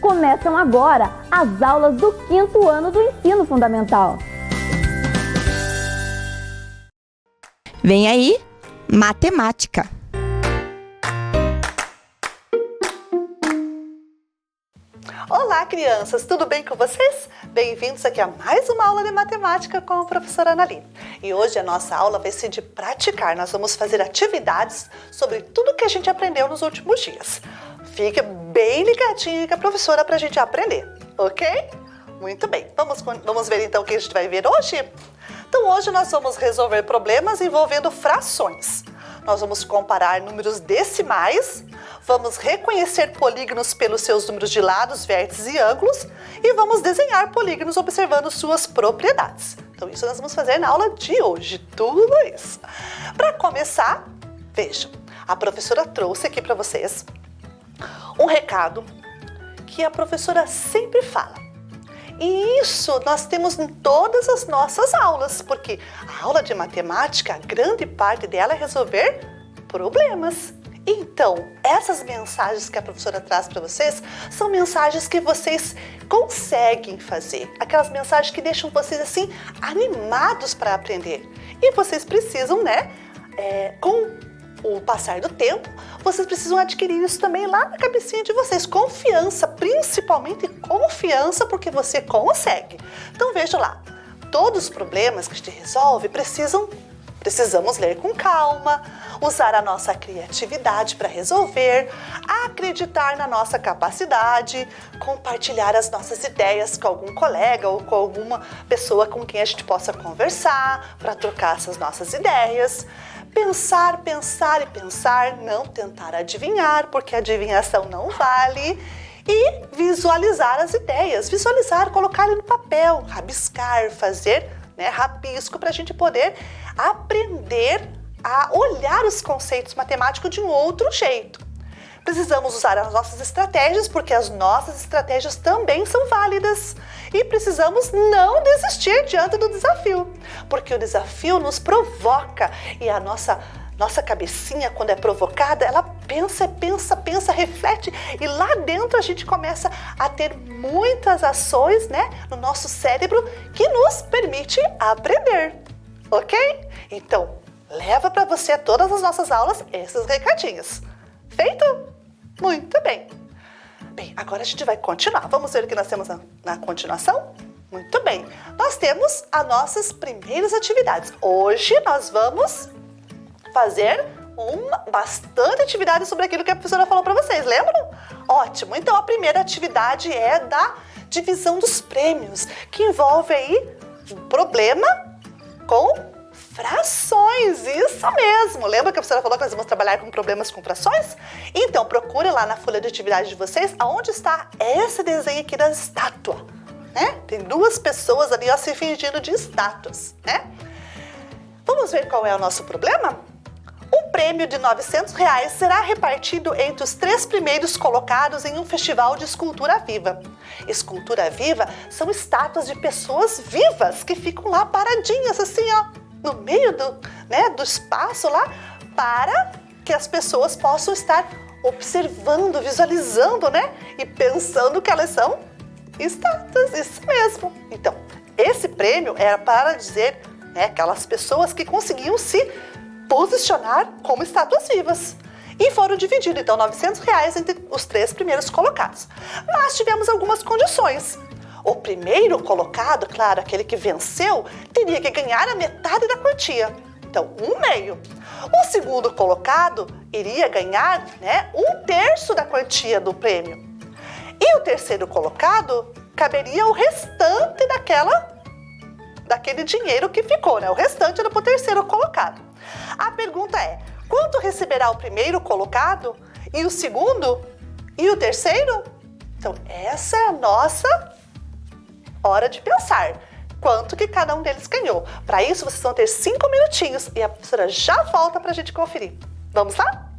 Começam agora as aulas do 5º ano do Ensino Fundamental. Vem aí, matemática. Olá, crianças! Tudo bem com vocês? Bem-vindos aqui a mais uma aula de matemática com a professora Anali. E hoje a nossa aula vai ser de praticar. Nós vamos fazer atividades sobre tudo que a gente aprendeu nos últimos dias. Fica bem ligadinho com a professora para a gente aprender, ok? Muito bem. Vamos ver então o que a gente vai ver hoje? Então hoje nós vamos resolver problemas envolvendo frações. Nós vamos comparar números decimais, vamos reconhecer polígonos pelos seus números de lados, vértices e ângulos e vamos desenhar polígonos observando suas propriedades. Então isso nós vamos fazer na aula de hoje, tudo isso. Para começar, vejam, a professora trouxe aqui para vocês um recado que a professora sempre fala. E isso nós temos em todas as nossas aulas, porque a aula de matemática, a grande parte dela é resolver problemas. Então, essas mensagens que a professora traz para vocês são mensagens que vocês conseguem fazer. Aquelas mensagens que deixam vocês assim animados para aprender. E vocês precisam, com o passar do tempo, vocês precisam adquirir isso também lá na cabecinha de vocês. Confiança, principalmente confiança, porque você consegue. Então veja lá, todos os problemas que a gente resolve precisamos ler com calma, usar a nossa criatividade para resolver, acreditar na nossa capacidade, compartilhar as nossas ideias com algum colega ou com alguma pessoa com quem a gente possa conversar para trocar essas nossas ideias. Pensar, pensar e pensar, não tentar adivinhar, porque a adivinhação não vale. E visualizar as ideias, visualizar, colocar no papel, rabiscar, fazer rabisco para a gente poder aprender a olhar os conceitos matemáticos de um outro jeito. Precisamos usar as nossas estratégias, porque as nossas estratégias também são válidas. E precisamos não desistir diante do desafio, porque o desafio nos provoca e a nossa cabecinha, quando é provocada, ela pensa, reflete e lá dentro a gente começa a ter muitas ações, no nosso cérebro que nos permite aprender, ok? Então, leva para você todas as nossas aulas esses recadinhos. Feito? Muito bem. Bem, agora a gente vai continuar. Vamos ver o que nós temos na continuação? Muito bem. Nós temos as nossas primeiras atividades. Hoje nós vamos fazer bastante atividade sobre aquilo que a professora falou para vocês, lembram? Ótimo. Então a primeira atividade é da divisão dos prêmios, que envolve aí um problema com frações, isso mesmo! Lembra que a professora falou que nós vamos trabalhar com problemas com frações? Então, procure lá na folha de atividade de vocês, aonde está esse desenho aqui da estátua, Tem duas pessoas ali, se fingindo de estátuas, Vamos ver qual é o nosso problema? Um prêmio de R$900 será repartido entre os 3 primeiros colocados em um festival de escultura viva. Escultura viva são estátuas de pessoas vivas que ficam lá paradinhas, assim, no meio do espaço lá, para que as pessoas possam estar observando, visualizando, e pensando que elas são estátuas, isso mesmo. Então, esse prêmio era para dizer, aquelas pessoas que conseguiam se posicionar como estátuas vivas. E foram divididos, então, R$900 entre os 3 primeiros colocados. Mas tivemos algumas condições. O primeiro colocado, claro, aquele que venceu, teria que ganhar a metade da quantia. Então, 1/2. O segundo colocado iria ganhar 1/3 da quantia do prêmio. E o terceiro colocado, caberia o restante daquele dinheiro que ficou, O restante era para o terceiro colocado. A pergunta é, quanto receberá o primeiro colocado e o segundo e o terceiro? Então, essa é a nossa hora de pensar. Quanto que cada um deles ganhou. Para isso, vocês vão ter 5 minutinhos e a professora já volta para a gente conferir. Vamos lá?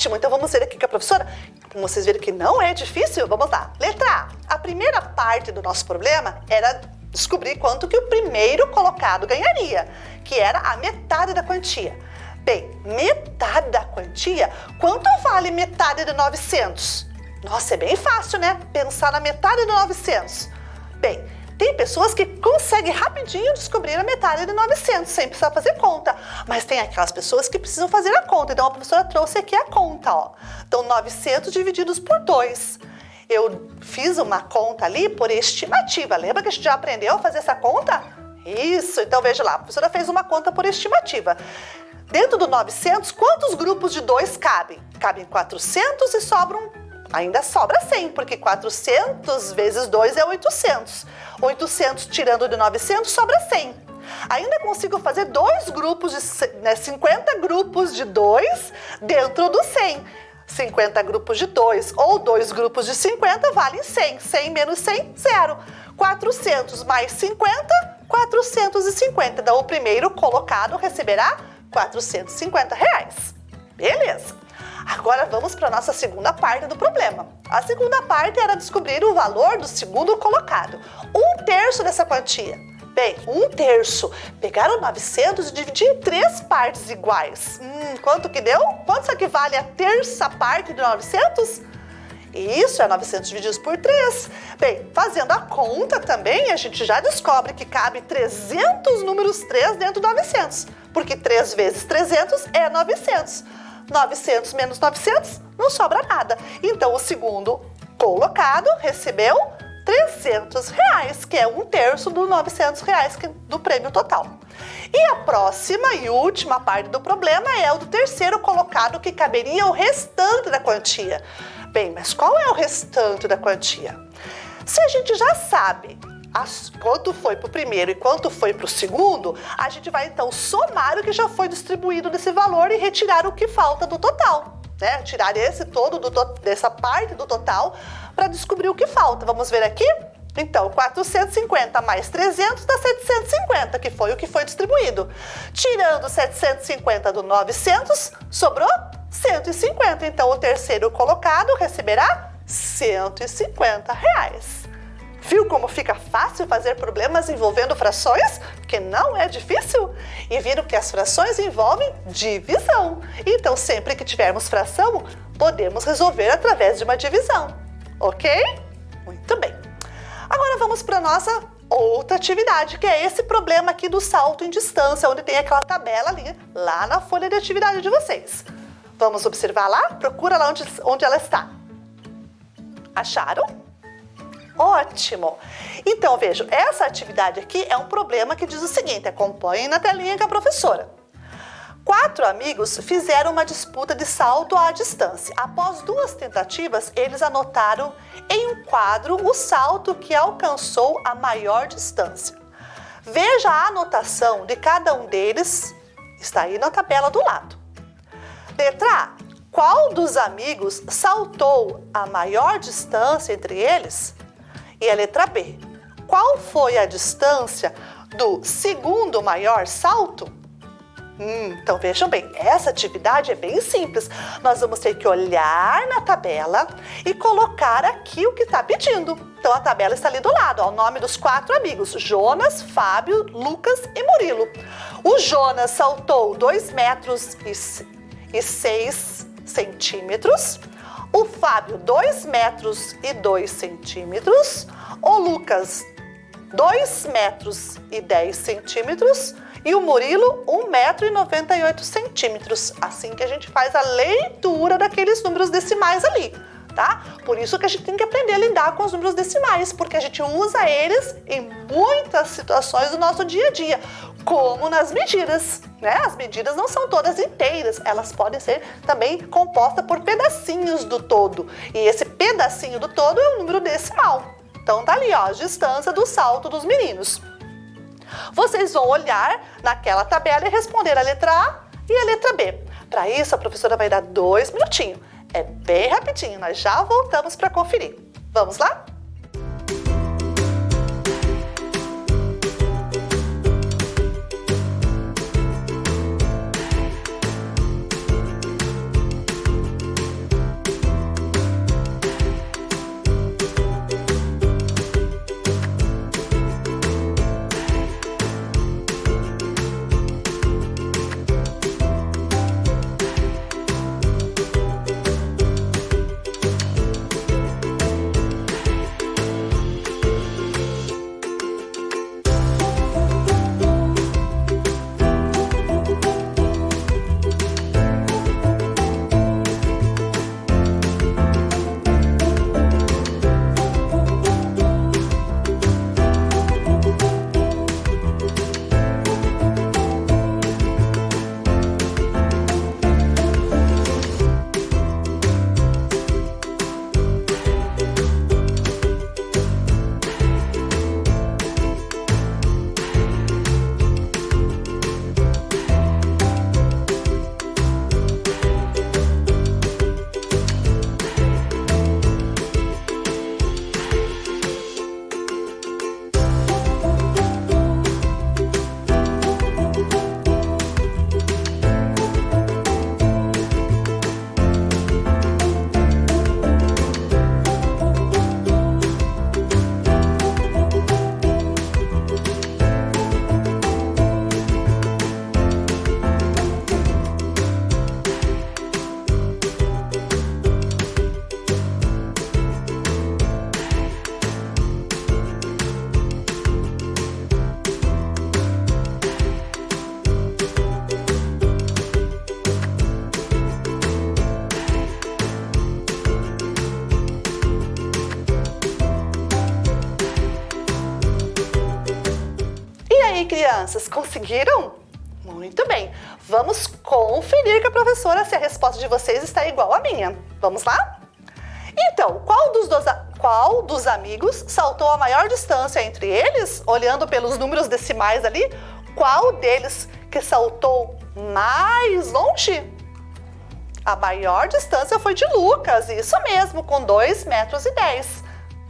Ótimo, então vamos ver aqui com a professora. Como vocês viram que não é difícil, vamos lá. Letra A. A primeira parte do nosso problema era descobrir quanto que o primeiro colocado ganharia, que era a metade da quantia. Bem, metade da quantia, quanto vale metade de 900? Nossa, é bem fácil, né? Pensar na metade de 900. Bem, tem pessoas que conseguem rapidinho descobrir a metade de 900, sem precisar fazer conta. Mas tem aquelas pessoas que precisam fazer a conta. Então, a professora trouxe aqui a conta, ó. Então, 900 divididos por 2. Eu fiz uma conta ali por estimativa. Lembra que a gente já aprendeu a fazer essa conta? Isso, então veja lá. A professora fez uma conta por estimativa. Dentro do 900, quantos grupos de 2 cabem? Cabem 400 e ainda sobra 100, porque 400 vezes 2 é 800. 800 tirando de 900 sobra 100. Ainda consigo fazer 2 grupos de 50 grupos de 2 dentro do 100. 50 grupos de 2 ou 2 grupos de 50 valem 100. 100 menos 100, 0. 400 mais 50, 450. Então, o primeiro colocado receberá R$450. Beleza. Agora vamos para a nossa segunda parte do problema. A segunda parte era descobrir o valor do segundo colocado. 1/3 dessa quantia. Bem, 1/3. Pegar o 900 e dividir em 3 partes iguais. Quanto que deu? Quanto isso equivale a terça parte de 900? Isso, é 900 divididos por 3. Bem, fazendo a conta também, a gente já descobre que cabe 300 números 3 dentro do 900. Porque 3 vezes 300 é 900. 900 menos 900, não sobra nada. Então, o segundo colocado recebeu R$300, que é 1/3 dos R$900 do prêmio total. E a próxima e última parte do problema é o do terceiro colocado, que caberia o restante da quantia. Bem, mas qual é o restante da quantia? Se a gente já sabe quanto foi para o primeiro e quanto foi para o segundo, a gente vai então somar o que já foi distribuído desse valor e retirar o que falta do total, né? Tirar esse todo dessa parte do total para descobrir o que falta. Vamos ver aqui? Então, 450 mais 300 dá 750, que foi o que foi distribuído. Tirando 750 do 900, sobrou 150. Então, o terceiro colocado receberá R$150. Viu como fica fácil fazer problemas envolvendo frações? Que não é difícil? E viram que as frações envolvem divisão. Então, sempre que tivermos fração, podemos resolver através de uma divisão. Ok? Muito bem. Agora vamos para a nossa outra atividade, que é esse problema aqui do salto em distância, onde tem aquela tabela ali, lá na folha de atividade de vocês. Vamos observar lá? Procura lá onde ela está. Acharam? Ótimo! Então, vejam, essa atividade aqui é um problema que diz o seguinte, acompanhem na telinha com a professora. 4 amigos fizeram uma disputa de salto à distância. Após 2 tentativas, eles anotaram em um quadro o salto que alcançou a maior distância. Veja a anotação de cada um deles, está aí na tabela do lado. Letra A. Qual dos amigos saltou a maior distância entre eles? E a letra B. Qual foi a distância do segundo maior salto? Então vejam bem, essa atividade é bem simples. Nós vamos ter que olhar na tabela e colocar aqui o que está pedindo. Então a tabela está ali do lado, ó, o nome dos 4 amigos, Jonas, Fábio, Lucas e Murilo. O Jonas saltou 2 metros e 6 centímetros. O Fábio, 2 metros e 2 centímetros. O Lucas, 2 metros e 10 centímetros. E o Murilo, 1 metro e 98 centímetros. Assim que a gente faz a leitura daqueles números decimais ali, tá? Por isso que a gente tem que aprender a lidar com os números decimais, porque a gente usa eles em muitas situações do nosso dia a dia, como nas medidas, né? As medidas não são todas inteiras, elas podem ser também compostas por pedacinhos do todo. E esse pedacinho do todo é o número decimal. Então tá ali, ó, a distância do salto dos meninos. Vocês vão olhar naquela tabela e responder a letra A e a letra B. Para isso, a professora vai dar 2 minutinhos. É bem rapidinho, nós já voltamos para conferir. Vamos lá? crianças? Conseguiram? Muito bem. Vamos conferir com a professora se a resposta de vocês está igual à minha. Vamos lá? Então, qual dos amigos saltou a maior distância entre eles? Olhando pelos números decimais ali, qual deles que saltou mais longe? A maior distância foi de Lucas, isso mesmo, com 2,10 metros.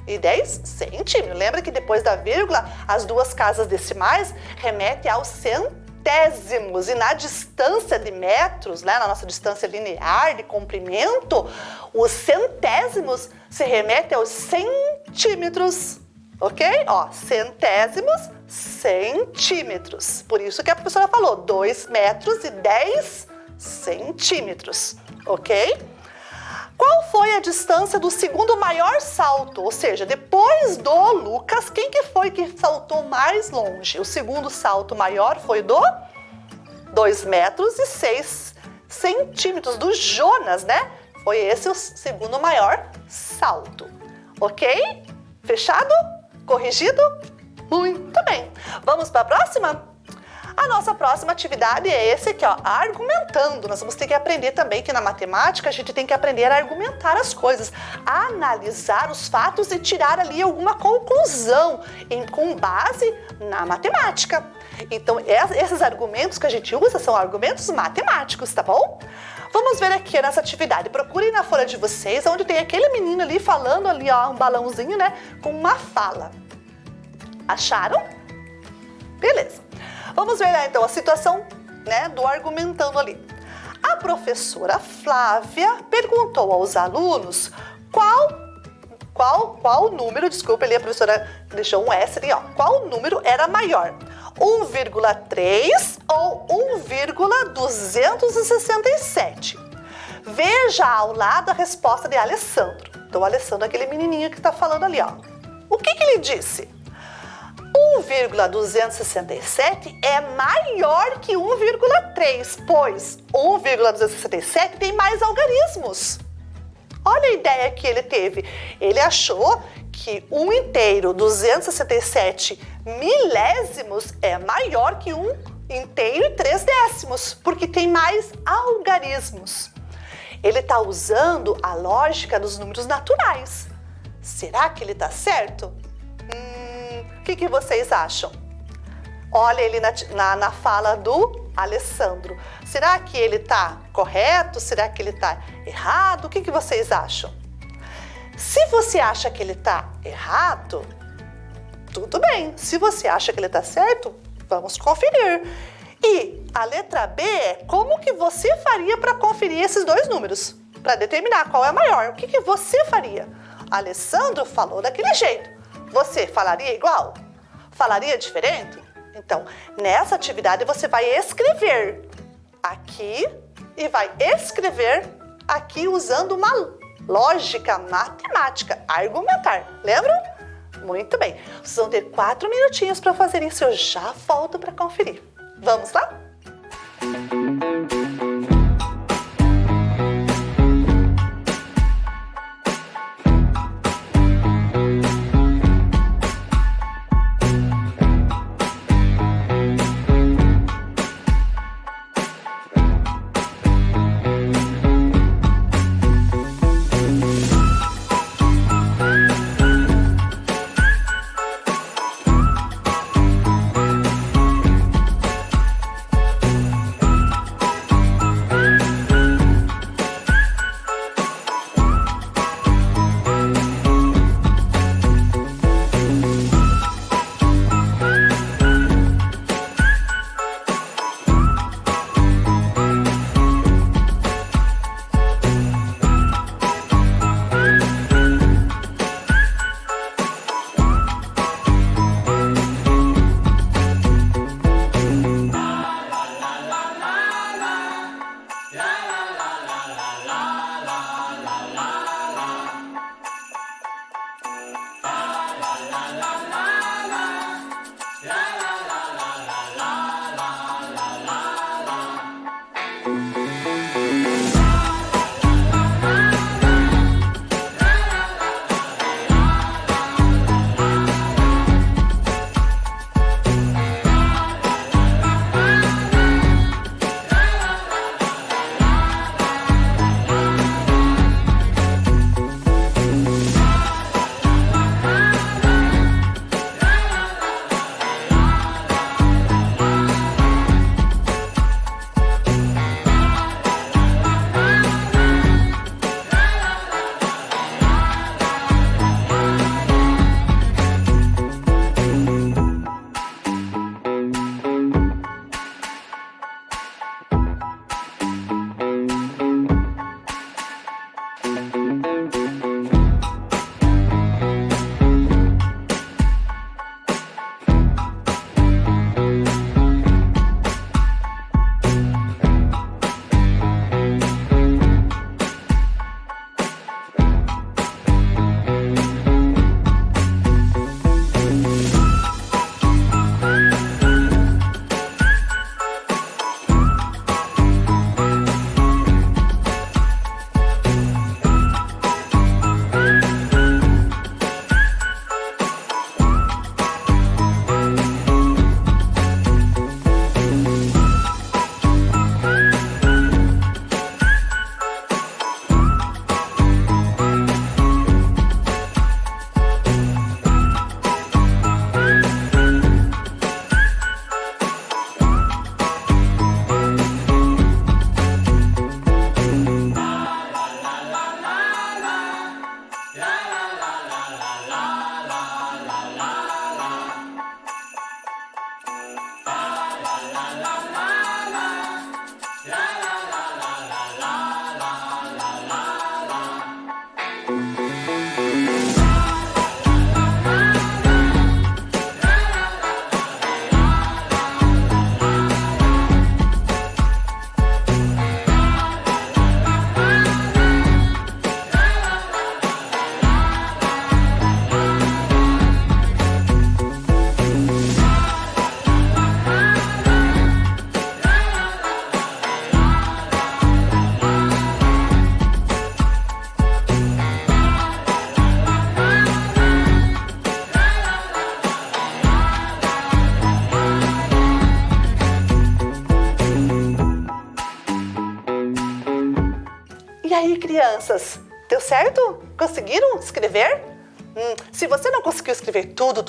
E 10 centímetros. Lembra que depois da vírgula, as duas casas decimais remetem aos centésimos. E na distância de metros, né, na nossa distância linear de comprimento, os centésimos se remetem aos centímetros. Ok? Ó, centésimos, centímetros. Por isso que a professora falou 2,10 metros. Ok? Qual foi a distância do segundo maior salto? Ou seja, depois do Lucas, quem que foi que saltou mais longe? O segundo salto maior foi do 2,06 metros do Jonas, né? Foi esse o segundo maior salto. Ok? Fechado? Corrigido? Muito bem. Vamos para a próxima? A nossa próxima atividade é esse aqui, ó, argumentando. Nós vamos ter que aprender também que na matemática a gente tem que aprender a argumentar as coisas, a analisar os fatos e tirar ali alguma conclusão com base na matemática. Então, esses argumentos que a gente usa são argumentos matemáticos, tá bom? Vamos ver aqui nessa atividade. Procurem na folha de vocês, onde tem aquele menino ali falando ali, ó, um balãozinho, né, com uma fala. Acharam? Beleza. Vamos ver lá então a situação, né, do argumentando ali. A professora Flávia perguntou aos alunos qual número, desculpa, ali a professora deixou um S ali, ó. Qual número era maior? 1,3 ou 1,267? Veja ao lado a resposta de Alessandro. Então, o Alessandro é aquele menininho que está falando ali, ó. O que ele disse? 1,267 é maior que 1,3, pois 1,267 tem mais algarismos. Olha a ideia que ele teve. Ele achou que 1 inteiro 267 milésimos é maior que 1 inteiro e 3 décimos, porque tem mais algarismos. Ele está usando a lógica dos números naturais. Será que ele está certo? O que vocês acham? Olha ele na fala do Alessandro. Será que ele está correto? Será que ele está errado? O que vocês acham? Se você acha que ele está errado, tudo bem. Se você acha que ele está certo, vamos conferir. E a letra B é como que você faria para conferir esses dois números? Para determinar qual é maior. O que você faria? Alessandro falou daquele jeito. Você falaria igual? Falaria diferente? Então, nessa atividade você vai escrever aqui e vai escrever aqui usando uma lógica matemática, argumentar. Lembram? Muito bem. Vocês vão ter 4 minutinhos para fazer isso. Eu já volto para conferir. Vamos lá? aí, crianças? Deu certo? Conseguiram escrever? Se você não conseguiu escrever tudo,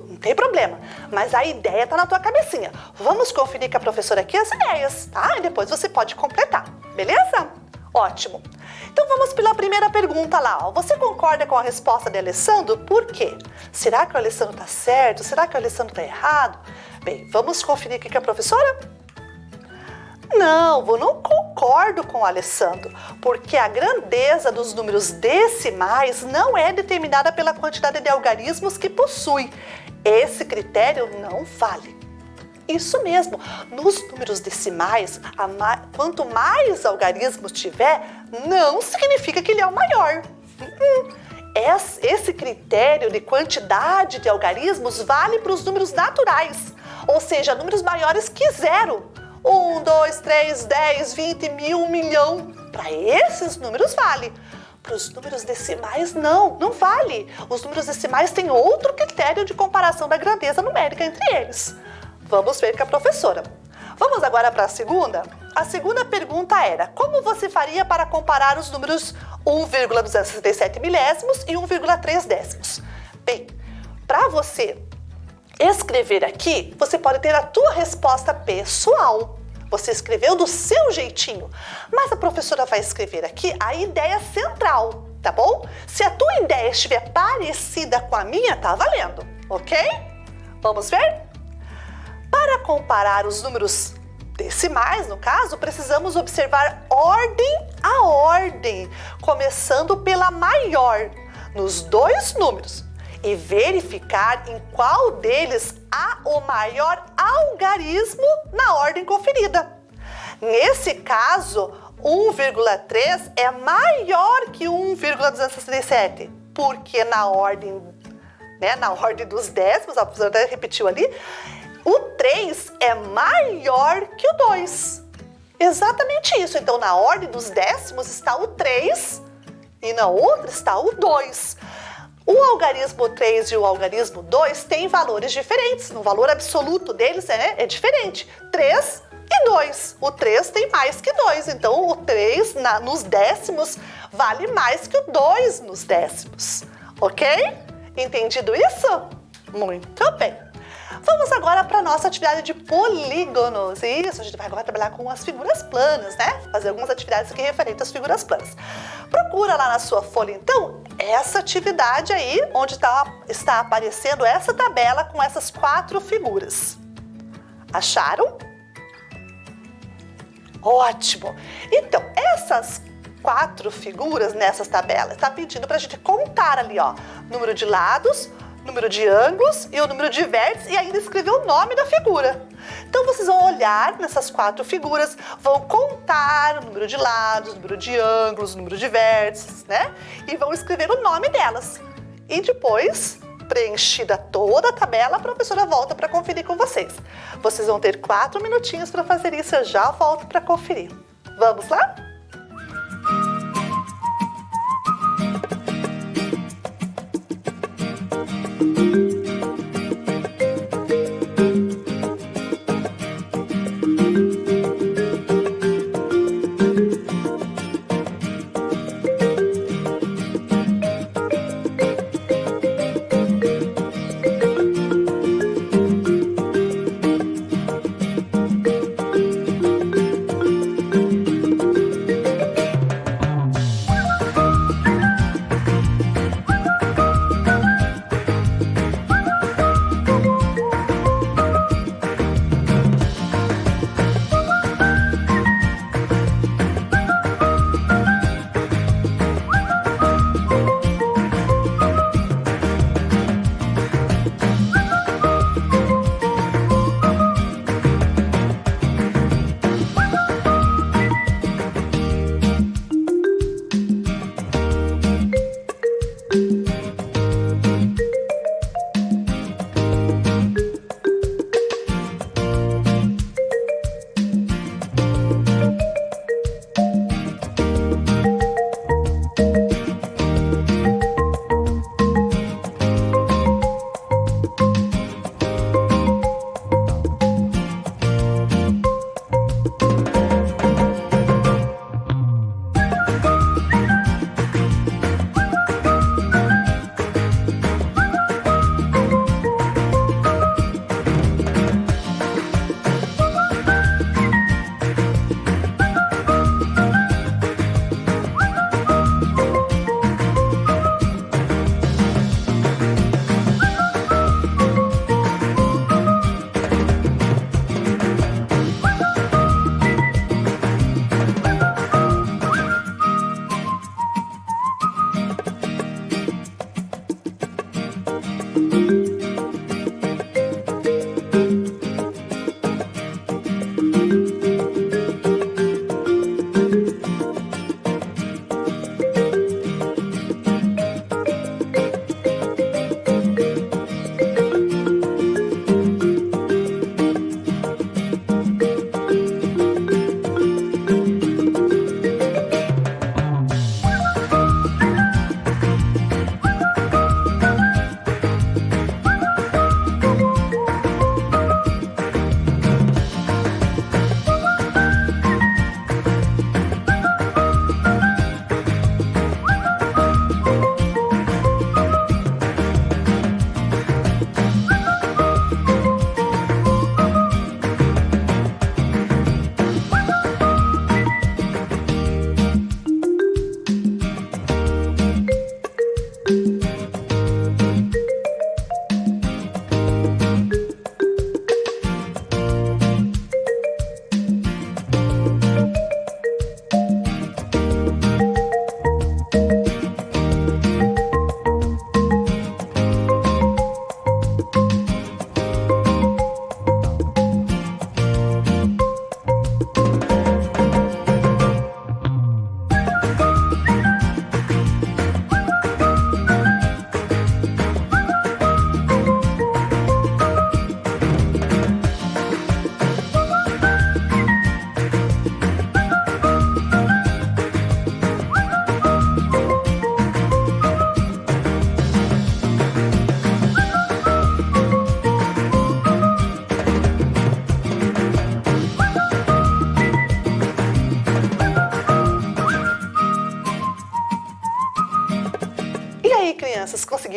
não tem problema. Mas a ideia tá na tua cabecinha. Vamos conferir com a professora aqui as ideias, tá? E depois você pode completar, beleza? Ótimo. Então vamos pela primeira pergunta lá, ó. Você concorda com a resposta de Alessandro? Por quê? Será que o Alessandro tá certo? Será que o Alessandro tá errado? Bem, vamos conferir aqui com a professora? Não, eu não concordo com o Alessandro, porque a grandeza dos números decimais não é determinada pela quantidade de algarismos que possui. Esse critério não vale. Isso mesmo, nos números decimais, quanto mais algarismos tiver, não significa que ele é o maior. Esse critério de quantidade de algarismos vale para os números naturais, ou seja, números maiores que zero. 1, 2, 3, 10, 20, 1000, 1 milhão. Para esses números vale. Para os números decimais, não vale. Os números decimais têm outro critério de comparação da grandeza numérica entre eles. Vamos ver com a professora. Vamos agora para a segunda? A segunda pergunta era: como você faria para comparar os números 1,267 milésimos e 1,3 décimos? Bem, para você escrever aqui, você pode ter a tua resposta pessoal. Você escreveu do seu jeitinho, mas a professora vai escrever aqui a ideia central, tá bom? Se a tua ideia estiver parecida com a minha, tá valendo, ok? Vamos ver? Para comparar os números decimais, no caso, precisamos observar ordem a ordem, começando pela maior, nos dois números, e verificar em qual deles há o maior algarismo na ordem conferida. Nesse caso, 1,3 é maior que 1,267, porque na ordem dos décimos, a professora até repetiu ali, o 3 é maior que o 2. Exatamente isso. Então, na ordem dos décimos está o 3 e na outra está o 2. O algarismo 3 e o algarismo 2 têm valores diferentes. O valor absoluto deles é diferente. 3 e 2. O 3 tem mais que 2. Então, o 3 nos décimos vale mais que o 2 nos décimos. Ok? Entendido isso? Muito bem. Vamos agora para a nossa atividade de polígonos. Isso, a gente vai agora trabalhar com as figuras planas, né? Fazer algumas atividades aqui referentes às figuras planas. Procura lá na sua folha, então, essa atividade aí, onde está aparecendo essa tabela com essas 4 figuras. Acharam? Ótimo! Então, essas 4 figuras nessas tabelas, está pedindo para a gente contar ali, ó, número de lados, número de ângulos e o número de vértices e ainda escrever o nome da figura. Então, vocês vão olhar nessas 4 figuras, vão contar o número de lados, o número de ângulos, o número de vértices, né? E vão escrever o nome delas. E depois, preenchida toda a tabela, a professora volta para conferir com vocês. Vocês vão ter 4 minutinhos para fazer isso, eu já volto para conferir. Vamos lá?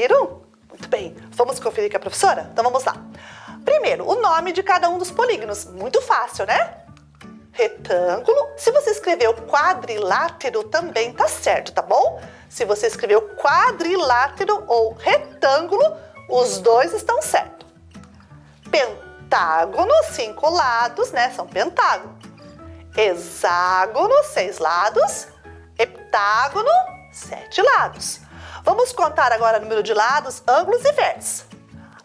Conferiram? Muito bem. Vamos conferir com a professora? Então vamos lá. Primeiro, o nome de cada um dos polígonos. Muito fácil, né? Retângulo. Se você escreveu quadrilátero, também tá certo, tá bom? Se você escreveu quadrilátero ou retângulo, os dois estão certos. Pentágono, 5 lados, né? São pentágono. Hexágono, 6 lados. Heptágono, 7 lados. Vamos contar agora o número de lados, ângulos e vértices.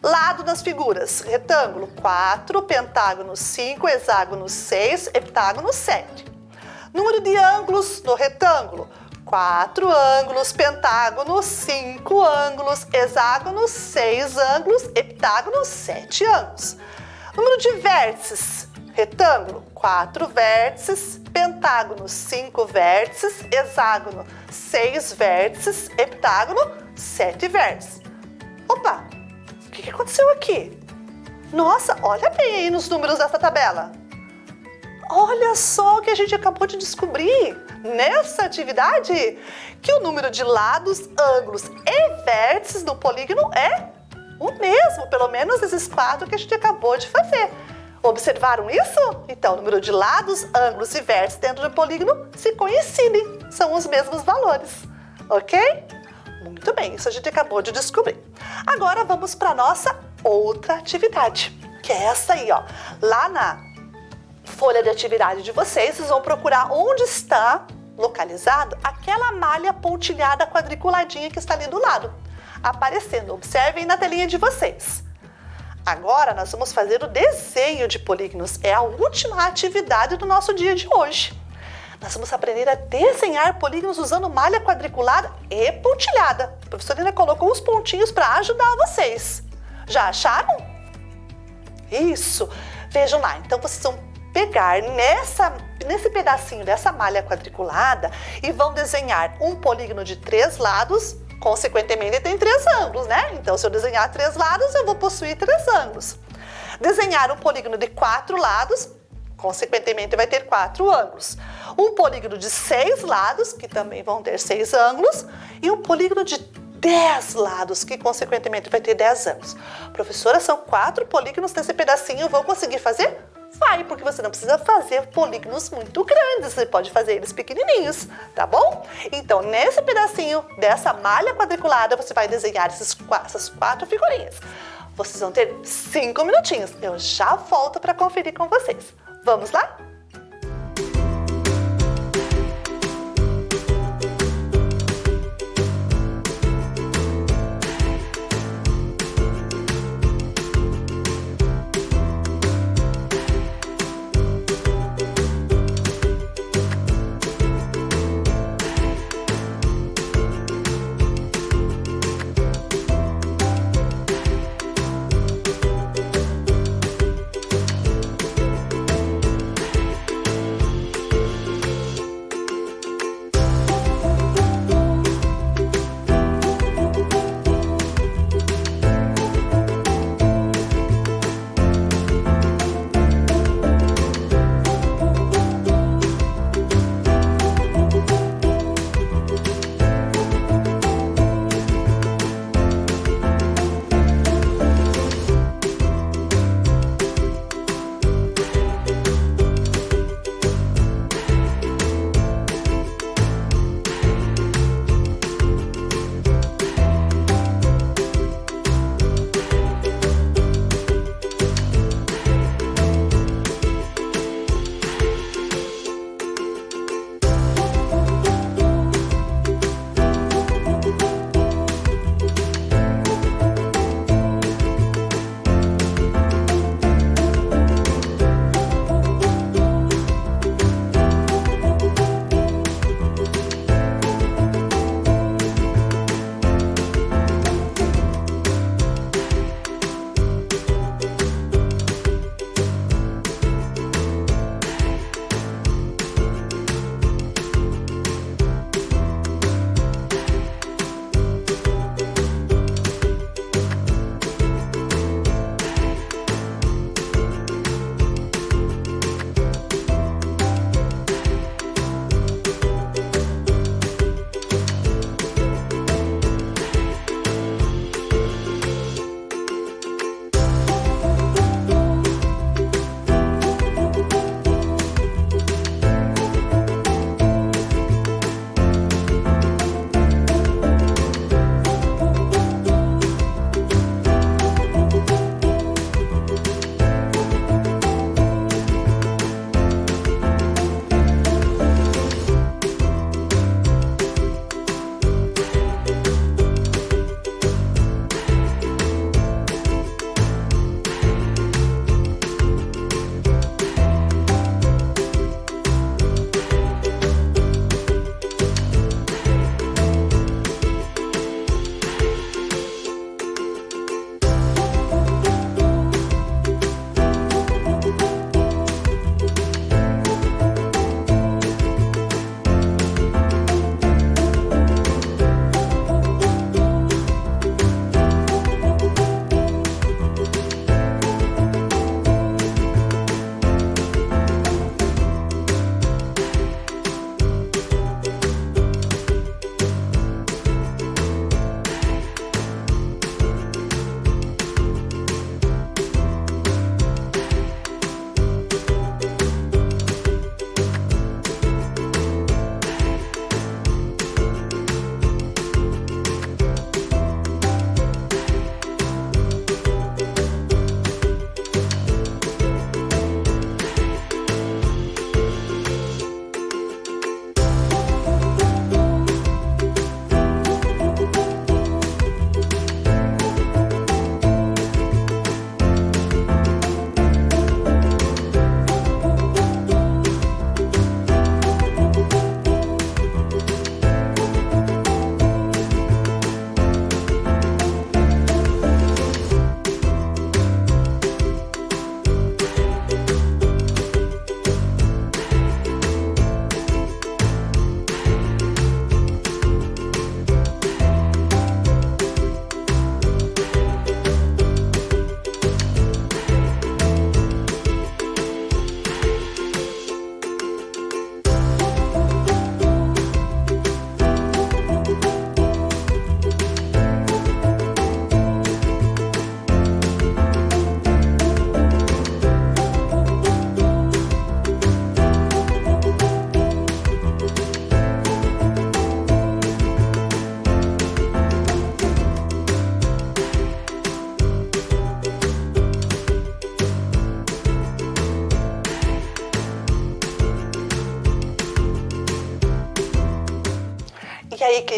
Lado nas figuras, retângulo 4, pentágono 5, hexágono 6, heptágono 7. Número de ângulos no retângulo, 4 ângulos, pentágono 5 ângulos, hexágono 6 ângulos, heptágono 7 ângulos. Número de vértices, retângulo 4 vértices, pentágono 5 vértices, hexágono 6 vértices, heptágono 7 vértices. Opa! O que aconteceu aqui? Nossa, olha bem aí nos números dessa tabela. Olha só o que a gente acabou de descobrir nessa atividade, que o número de lados, ângulos e vértices do polígono é o mesmo, pelo menos esses 4 que a gente acabou de fazer. Observaram isso? Então, o número de lados, ângulos e vértices dentro do polígono se coincidem, são os mesmos valores, ok? Muito bem, isso a gente acabou de descobrir. Agora vamos para a nossa outra atividade, que é essa aí, ó. Lá na folha de atividade de vocês vão procurar onde está localizado aquela malha pontilhada quadriculadinha que está ali do lado, aparecendo. Observem na telinha de vocês. Agora nós vamos fazer o desenho de polígonos. É a última atividade do nosso dia de hoje. Nós vamos aprender a desenhar polígonos usando malha quadriculada e pontilhada. A professora ainda colocou os pontinhos para ajudar vocês. Já acharam? Isso! Vejam lá, então vocês vão pegar nesse pedacinho dessa malha quadriculada e vão desenhar um polígono de 3 lados, consequentemente tem 3 ângulos, né? Então se eu desenhar 3 lados, eu vou possuir 3 ângulos. Desenhar um polígono de 4 lados, consequentemente vai ter 4 ângulos. Um polígono de 6 lados, que também vão ter 6 ângulos, e um polígono de 10 lados, que consequentemente vai ter 10 ângulos. Professora, são 4 polígonos nesse pedacinho, vou conseguir fazer? Vai, porque você não precisa fazer polígonos muito grandes, você pode fazer eles pequenininhos, tá bom? Então, nesse pedacinho dessa malha quadriculada, você vai desenhar essas 4 figurinhas. Vocês vão ter 5 minutinhos, eu já volto para conferir com vocês. Vamos lá?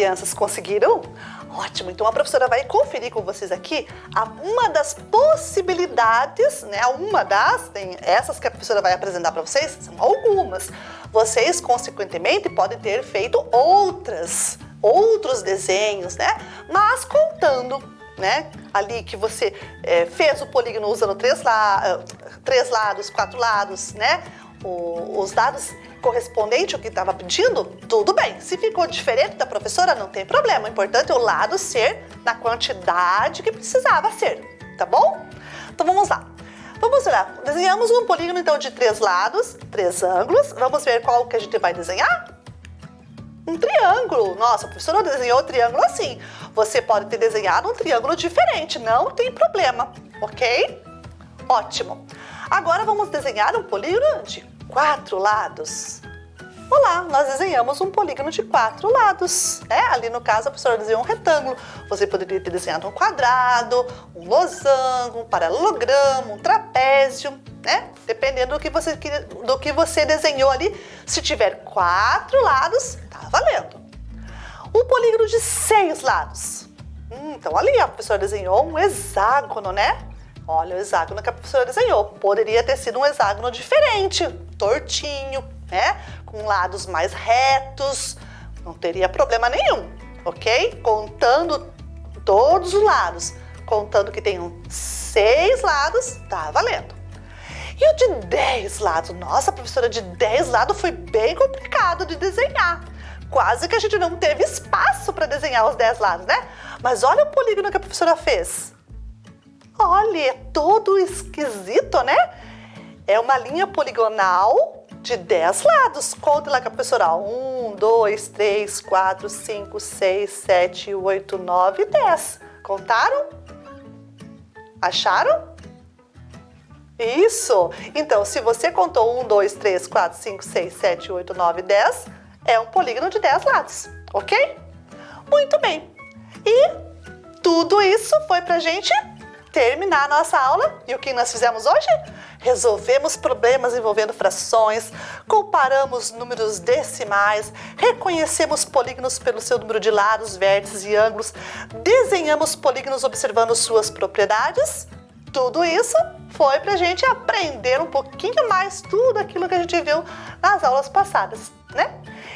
crianças, conseguiram? Ótimo, então a professora vai conferir com vocês aqui uma das possibilidades, né? Tem essas que a professora vai apresentar para vocês, são algumas. Vocês, consequentemente, podem ter feito outros desenhos, né? Mas contando, né? Ali que você fez o polígono usando 3 lados, 4 lados, né? Os dados correspondentes ao que estava pedindo, tudo bem. Se ficou diferente da professora, não tem problema. O importante é o lado ser na quantidade que precisava ser, tá bom? Então vamos lá. Vamos lá. Desenhamos um polígono então de 3 lados, 3 ângulos. Vamos ver qual que a gente vai desenhar? Um triângulo. Nossa, a professora desenhou o triângulo assim. Você pode ter desenhado um triângulo diferente, não tem problema, ok? Ótimo. Agora vamos desenhar um polígono de 4 lados. Olá, nós desenhamos um polígono de 4 lados. Ali no caso a professora desenhou um retângulo. Você poderia ter desenhado um quadrado, um losango, um paralelogramo, um trapézio, né? Dependendo do que você desenhou ali. Se tiver 4 lados, tá valendo. Um polígono de 6 lados. Então ali a professora desenhou um hexágono, né? Olha o hexágono que a professora desenhou. Poderia ter sido um hexágono diferente, tortinho, né? Com lados mais retos. Não teria problema nenhum, ok? Contando todos os lados. Contando que tem 6 lados, tá valendo. E o de 10 lados? Nossa, professora, de 10 lados foi bem complicado de desenhar. Quase que a gente não teve espaço para desenhar os 10 lados, né? Mas olha o polígono que a professora fez. Olha, é todo esquisito, né? É uma linha poligonal de 10 lados. Conta lá com a professora. 1, 2, 3, 4, 5, 6, 7, 8, 9, 10. Contaram? Acharam? Isso! Então, se você contou 1, 2, 3, 4, 5, 6, 7, 8, 9, 10, é um polígono de 10 lados, ok? Muito bem. E tudo isso foi pra gente terminar a nossa aula. E o que nós fizemos hoje? Resolvemos problemas envolvendo frações, comparamos números decimais, reconhecemos polígonos pelo seu número de lados, vértices e ângulos, desenhamos polígonos observando suas propriedades. Tudo isso foi pra gente aprender um pouquinho mais tudo aquilo que a gente viu nas aulas passadas, né?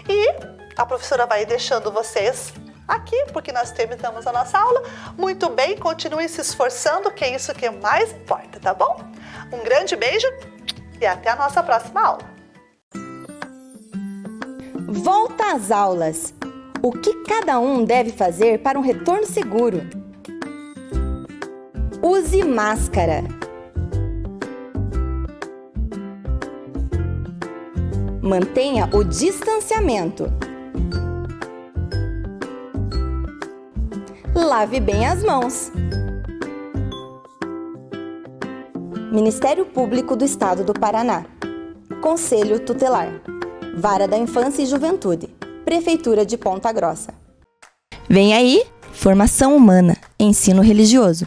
E a professora vai deixando vocês aqui, porque nós terminamos a nossa aula. Muito bem, continuem se esforçando, que é isso que mais importa, tá bom? Um grande beijo e até a nossa próxima aula. Volta às aulas. O que cada um deve fazer para um retorno seguro? Use máscara. Mantenha o distanciamento. Lave bem as mãos. Ministério Público do Estado do Paraná. Conselho Tutelar. Vara da Infância e Juventude. Prefeitura de Ponta Grossa. Vem aí, formação humana, ensino religioso.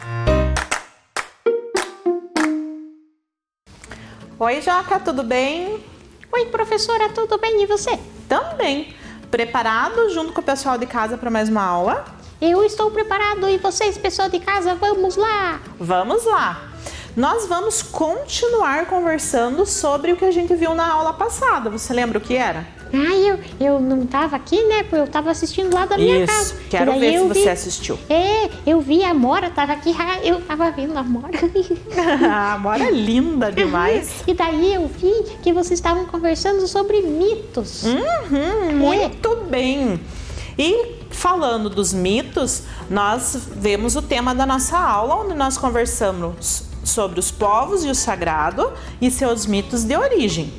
Oi, Joca, tudo bem? Oi, professora, tudo bem? E você? Também. Preparado junto com o pessoal de casa para mais uma aula? Eu estou preparado e vocês, pessoal de casa, vamos lá! Vamos lá! Nós vamos continuar conversando sobre o que a gente viu na aula passada. Você lembra o que era? Eu não estava aqui, né? Porque eu estava assistindo lá da minha casa. Isso, quero ver se você assistiu. Eu vi a Amora, estava aqui, eu estava vendo a Amora. A Amora é linda demais. E daí eu vi que vocês estavam conversando sobre mitos. Muito bem. E falando dos mitos, nós vemos o tema da nossa aula, onde nós conversamos sobre os povos e o sagrado e seus mitos de origem.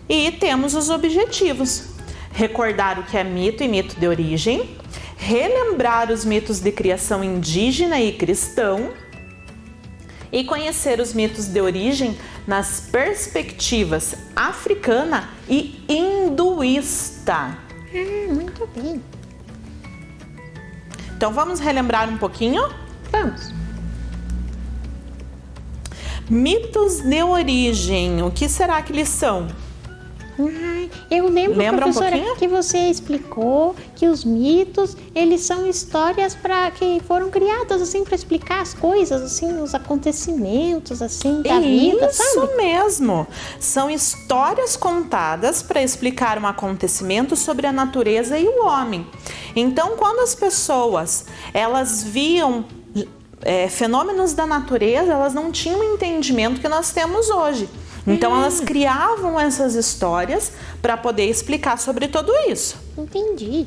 E temos os objetivos: recordar o que é mito e mito de origem, relembrar os mitos de criação indígena e cristão e conhecer os mitos de origem nas perspectivas africana e hinduísta. Muito bem. Então vamos relembrar um pouquinho? Vamos. Mitos de origem, o que será que eles são? Eu lembro, Lembra um professora, pouquinho? que você explicou que os mitos, eles são histórias que foram criadas assim para explicar as coisas, assim, os acontecimentos assim da vida, sabe? Isso mesmo. São histórias contadas para explicar um acontecimento sobre a natureza e o homem. Então, quando as pessoas elas viam fenômenos da natureza, elas não tinham o entendimento que nós temos hoje. Então elas criavam essas histórias para poder explicar sobre tudo isso. Entendi.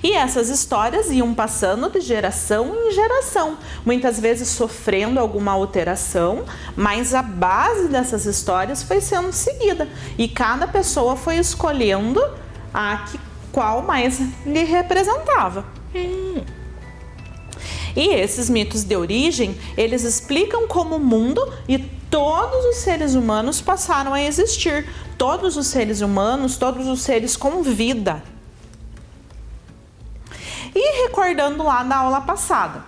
E essas histórias iam passando de geração em geração, muitas vezes sofrendo alguma alteração, mas a base dessas histórias foi sendo seguida. E cada pessoa foi escolhendo qual mais lhe representava. E esses mitos de origem, eles explicam como o mundo e todos os seres humanos passaram a existir. Todos os seres humanos, todos os seres com vida. E recordando lá da aula passada,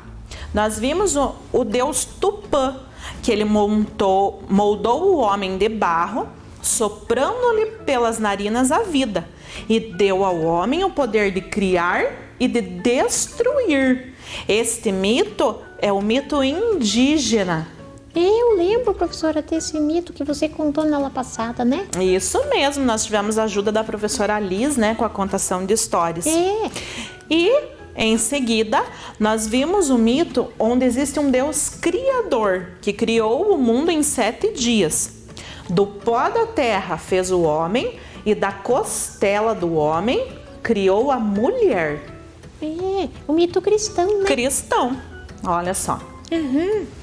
nós vimos o deus Tupã, que ele moldou o homem de barro, soprando-lhe pelas narinas a vida, e deu ao homem o poder de criar e de destruir. Este mito é o mito indígena. Eu lembro, professora, desse mito que você contou na aula passada, né? Isso mesmo, nós tivemos a ajuda da professora Liz, né, com a contação de histórias. E em seguida, nós vimos o mito onde existe um Deus criador que criou o mundo em 7 dias. Do pó da terra fez o homem e da costela do homem criou a mulher. O mito cristão, né? Cristão, olha só.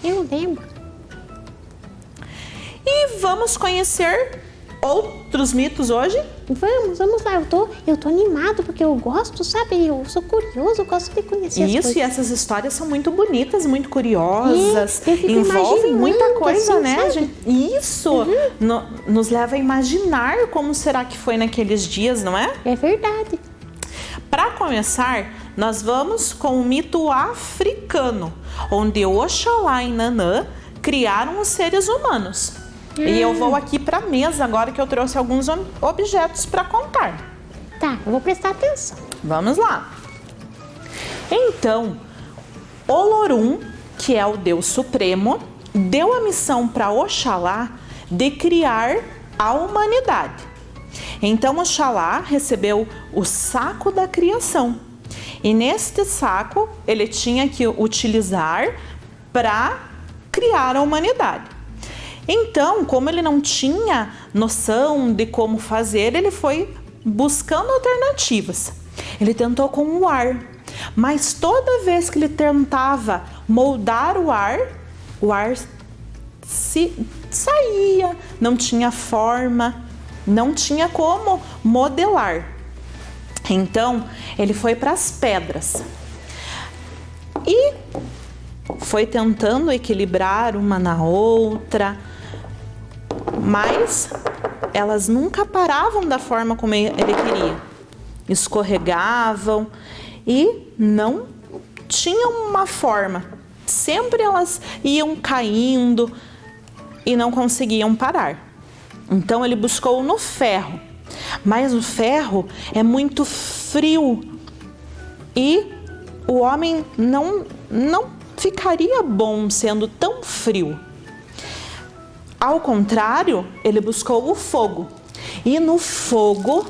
Eu lembro. E vamos conhecer outros mitos hoje? Vamos lá. Eu tô animado porque eu gosto, sabe? Eu sou curioso, eu gosto de conhecer as coisas. Isso, e essas histórias são muito bonitas, muito curiosas, eu fico envolvem muita coisa, assim, né, sabe? gente? Isso nos leva a imaginar como será que foi naqueles dias, não é? É verdade. Para começar, nós vamos com o mito africano, onde Oxalá e Nanã criaram os seres humanos. E eu vou aqui para a mesa agora que eu trouxe alguns objetos para contar. Tá, eu vou prestar atenção. Vamos lá. Então, Olorum, que é o Deus Supremo, deu a missão para Oxalá de criar a humanidade. Então, Oxalá recebeu o saco da criação. E neste saco, ele tinha que utilizar para criar a humanidade. Então, como ele não tinha noção de como fazer, ele foi buscando alternativas. Ele tentou com o ar, mas toda vez que ele tentava moldar o ar saía, não tinha forma, não tinha como modelar. Então, ele foi para as pedras e foi tentando equilibrar uma na outra, mas elas nunca paravam da forma como ele queria. Escorregavam e não tinham uma forma. Sempre elas iam caindo e não conseguiam parar. Então ele buscou no ferro, mas o ferro é muito frio e o homem não ficaria bom sendo tão frio. Ao contrário, ele buscou o fogo. E no fogo,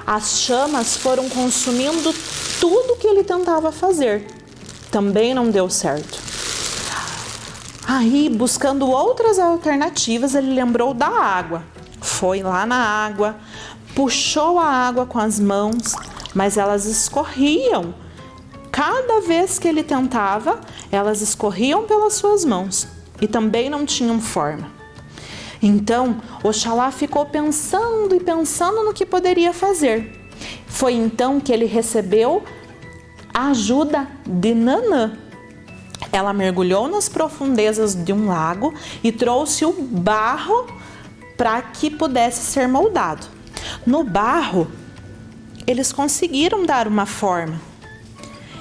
as chamas foram consumindo tudo que ele tentava fazer. Também não deu certo. Aí, buscando outras alternativas, ele lembrou da água. Foi lá na água, puxou a água com as mãos, mas elas escorriam. Cada vez que ele tentava, elas escorriam pelas suas mãos e também não tinham forma. Então, Oxalá ficou pensando e pensando no que poderia fazer. Foi então que ele recebeu a ajuda de Nanã. Ela mergulhou nas profundezas de um lago e trouxe o barro para que pudesse ser moldado. No barro, eles conseguiram dar uma forma.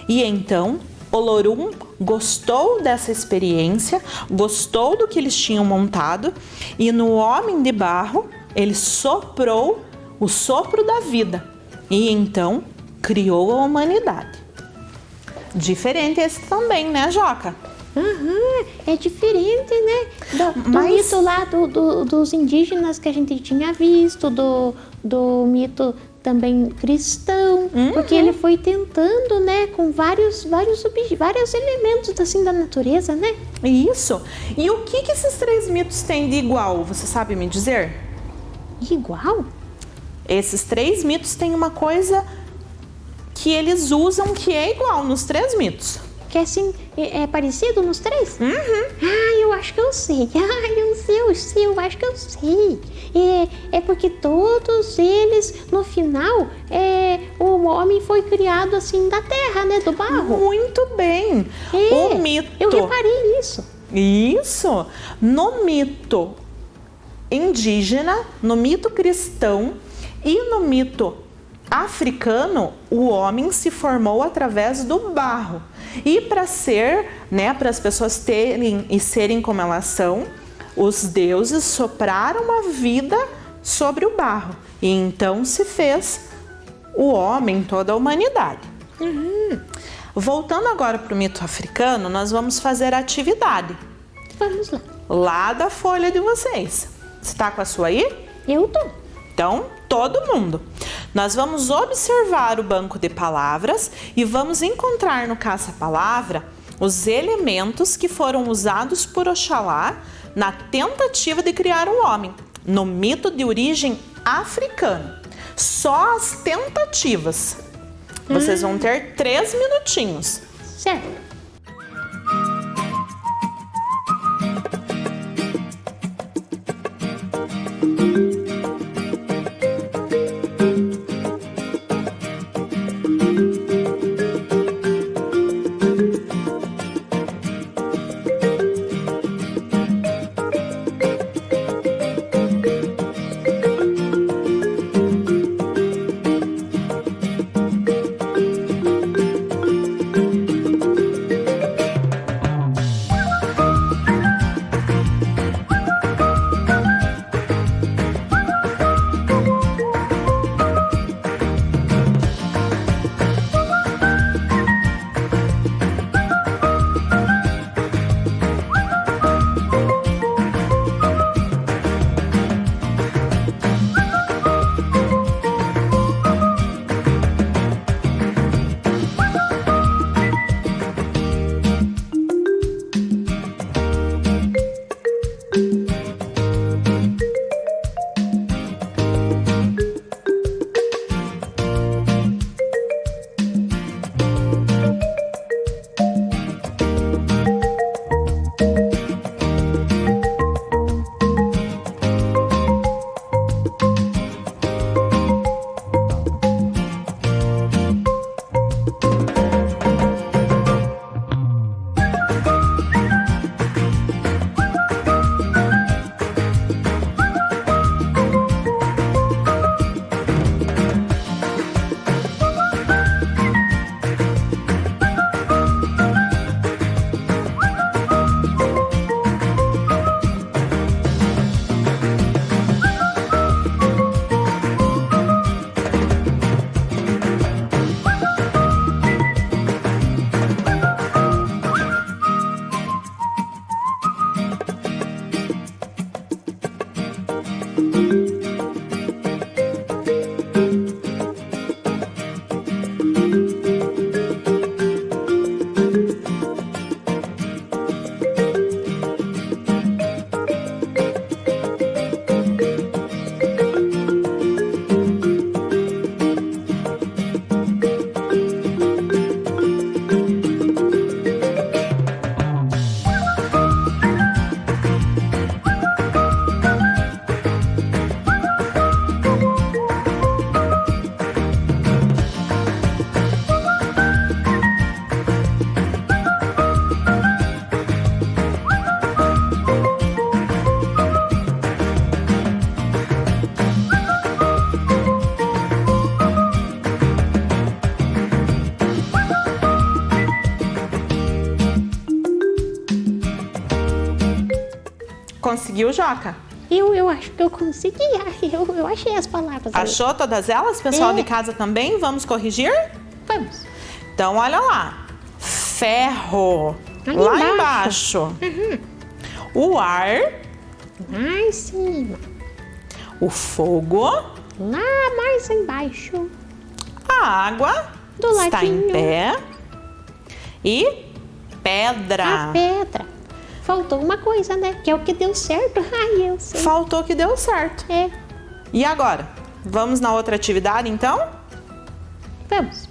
E então, Olorum gostou dessa experiência, gostou do que eles tinham montado e no homem de barro ele soprou o sopro da vida e então criou a humanidade. Diferente esse também, né, Joca? É diferente, né? Do Mas- mito lá dos indígenas que a gente tinha visto, do mito também cristão, porque ele foi tentando, né, com vários elementos assim da natureza, né? Isso. E o que esses 3 mitos têm de igual? Você sabe me dizer? Igual? Esses 3 mitos têm uma coisa que eles usam que é igual nos 3 mitos. Que assim, é parecido nos 3? Eu acho que eu sei. Eu acho que eu sei. É porque todos eles, no final, o homem foi criado assim da terra, né? Do barro. Muito bem. O mito. Eu reparei nisso. Isso. No mito indígena, no mito cristão e no mito africano, o homem se formou através do barro. E para ser, né, para as pessoas terem e serem como elas são, os deuses sopraram a vida sobre o barro. E então se fez o homem, toda a humanidade. Voltando agora para o mito africano, nós vamos fazer a atividade Vamos lá. lá da folha de vocês. Você está com a sua aí? Eu tô. Então, todo mundo. Nós vamos observar o banco de palavras e vamos encontrar no caça-palavra os elementos que foram usados por Oxalá na tentativa de criar um homem, no mito de origem africana. Só as tentativas. Vocês vão ter 3 minutinhos. Certo. Conseguiu, Joca? eu acho que eu consegui. Eu achei as palavras. Achou todas elas? Pessoal É. de casa também? Vamos corrigir? Vamos. Então, olha lá. Ferro. Ali lá embaixo. embaixo. O ar. Lá em cima. O fogo. Lá mais embaixo. A água. Do está em ladinho. pé. E pedra. A pedra. Faltou uma coisa, né? Que é o que deu certo. Ai, eu sei. Faltou que deu certo. É. E agora? Vamos na outra atividade, então? Vamos.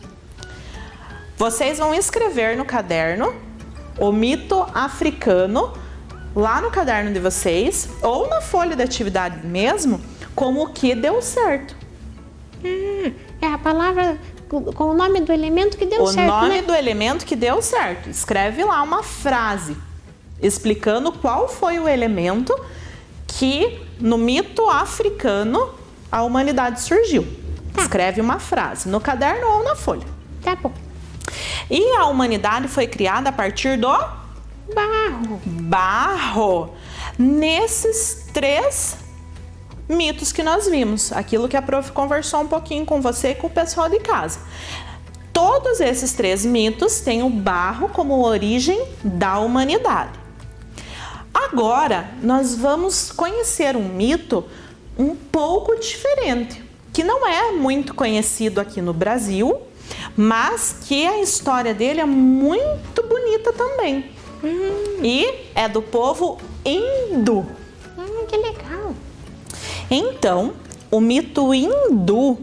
Vocês vão escrever no caderno o mito africano, lá no caderno de vocês, ou na folha da atividade mesmo, como o que deu certo. É a palavra com o nome do elemento que deu O certo, nome né? do elemento que deu certo. Escreve lá uma frase explicando qual foi o elemento que no mito africano a humanidade surgiu. Escreve uma frase no caderno ou na folha. Tá bom. E a humanidade foi criada a partir do Barro. barro. Nesses 3 mitos que nós vimos, aquilo que a prof conversou um pouquinho com você e com o pessoal de casa. Todos esses 3 mitos têm o barro como origem da humanidade. Agora, nós vamos conhecer um mito um pouco diferente, que não é muito conhecido aqui no Brasil, mas que a história dele é muito bonita também. E é do povo hindu. Que legal. Então, o mito hindu,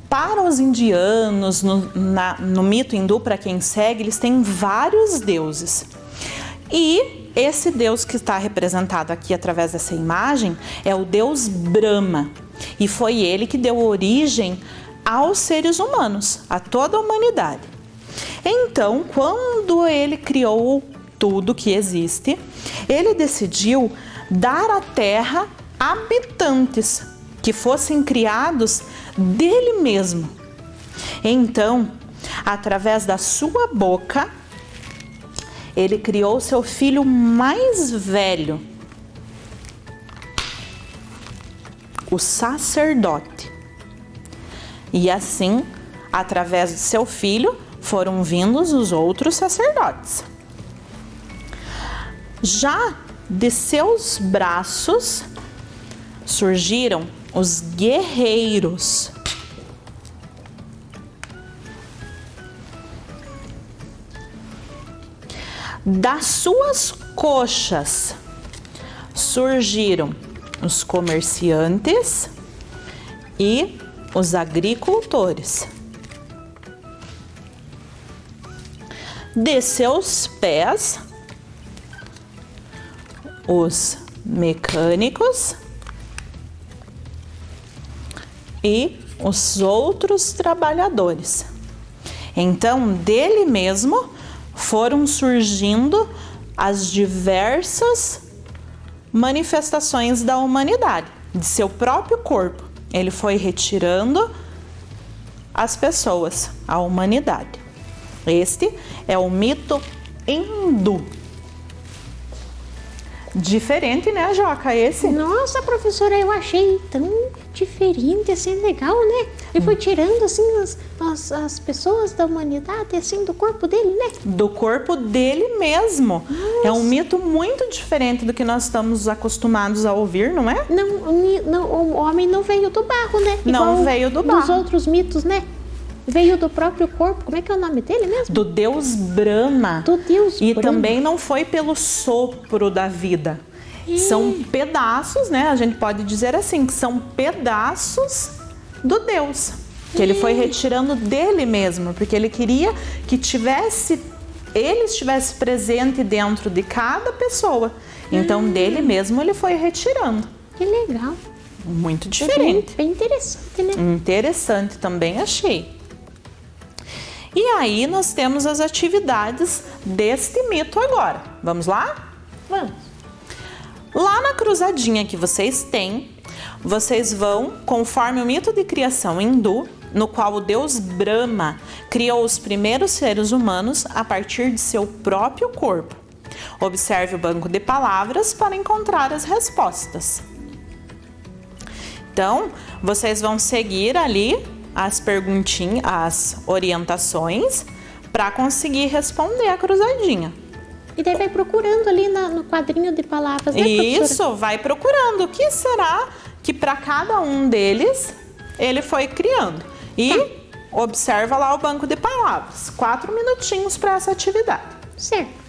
para os indianos, no mito hindu, para quem segue, eles têm vários deuses. E esse deus que está representado aqui através dessa imagem é o deus Brahma. E foi ele que deu origem aos seres humanos, a toda a humanidade. Então, quando ele criou tudo que existe, ele decidiu dar à terra habitantes que fossem criados dele mesmo. Então, através da sua boca, ele criou seu filho mais velho, o sacerdote. E assim, através de seu filho, foram vindos os outros sacerdotes. Já de seus braços surgiram os guerreiros. Das suas coxas surgiram os comerciantes e os agricultores. De seus pés, os mecânicos e os outros trabalhadores. Então, dele mesmo foram surgindo as diversas manifestações da humanidade, de seu próprio corpo. Ele foi retirando as pessoas, a humanidade. Este é o mito hindu. Diferente, né, Joca? Esse? Nossa, professora, eu achei tão diferente, assim, legal, né? Ele foi tirando, assim, as pessoas da humanidade, assim, do corpo dele, né? Do corpo dele mesmo. Nossa. É um mito muito diferente do que nós estamos acostumados a ouvir, não é? Não, o homem não veio do barro, né? Não Igual veio do dos barro. outros mitos, né? Veio do próprio corpo. Como é que é o nome dele mesmo? Do deus Brahma. Do deus E Brahma. também não foi pelo sopro da vida. São pedaços, né? A gente pode dizer assim, que são pedaços do Deus. Que ele foi retirando dele mesmo, porque ele queria que ele estivesse presente dentro de cada pessoa. Então, dele mesmo, ele foi retirando. Que legal. Muito diferente. Bem interessante, né? Interessante também, achei. E aí, nós temos as atividades deste mito agora. Vamos lá? Vamos. Lá na cruzadinha que vocês têm, vocês vão, conforme o mito de criação hindu, no qual o deus Brahma criou os primeiros seres humanos a partir de seu próprio corpo. Observe o banco de palavras para encontrar as respostas. Então, vocês vão seguir ali as perguntinhas, as orientações para conseguir responder a cruzadinha. E daí vai procurando ali no quadrinho de palavras, né, professora? Isso, vai procurando. O que será que para cada um deles ele foi criando? E observa lá o banco de palavras. 4 minutinhos para essa atividade. Certo.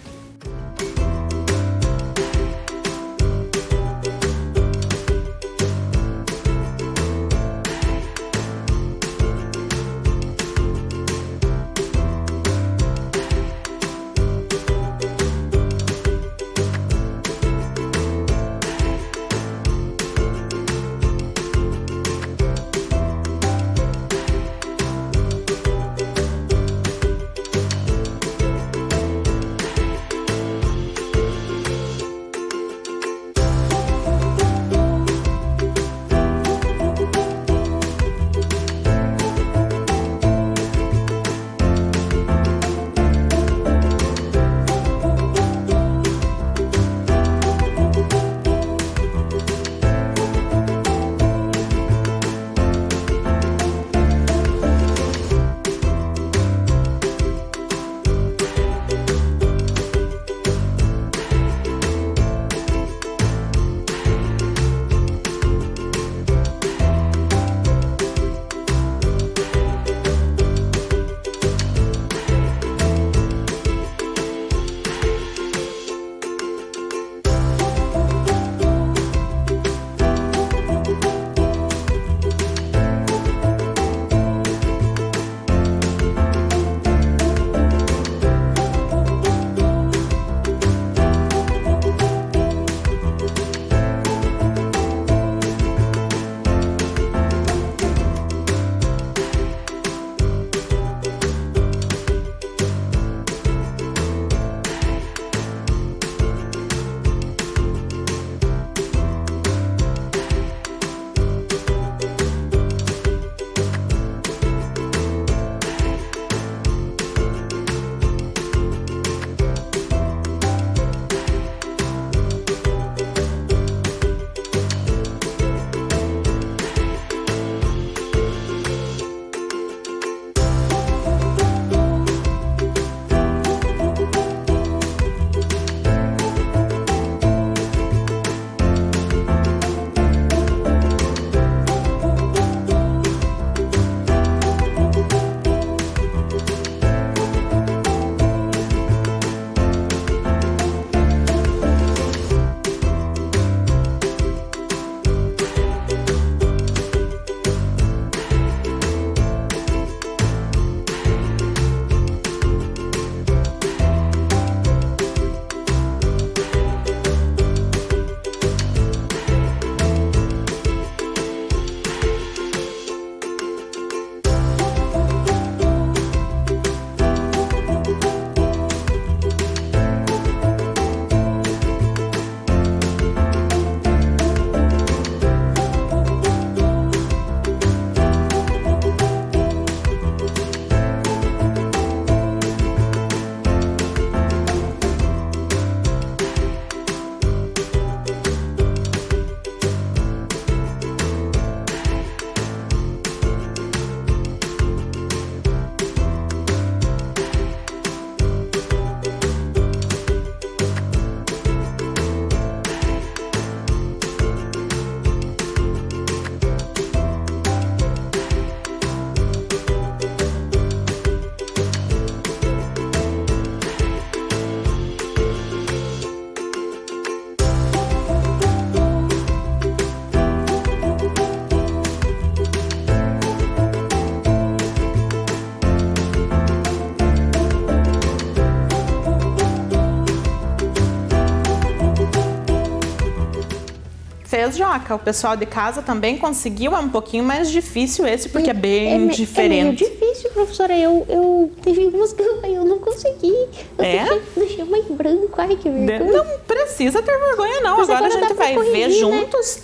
fez, Joca? O pessoal de casa também conseguiu? É um pouquinho mais difícil esse, porque é bem diferente. É meio difícil, professora. Eu teve umas campanhas, eu não consegui. Eu deixei uma em branco. Ai, que vergonha. Não precisa ter vergonha, não. Mas agora a gente vai ver juntos.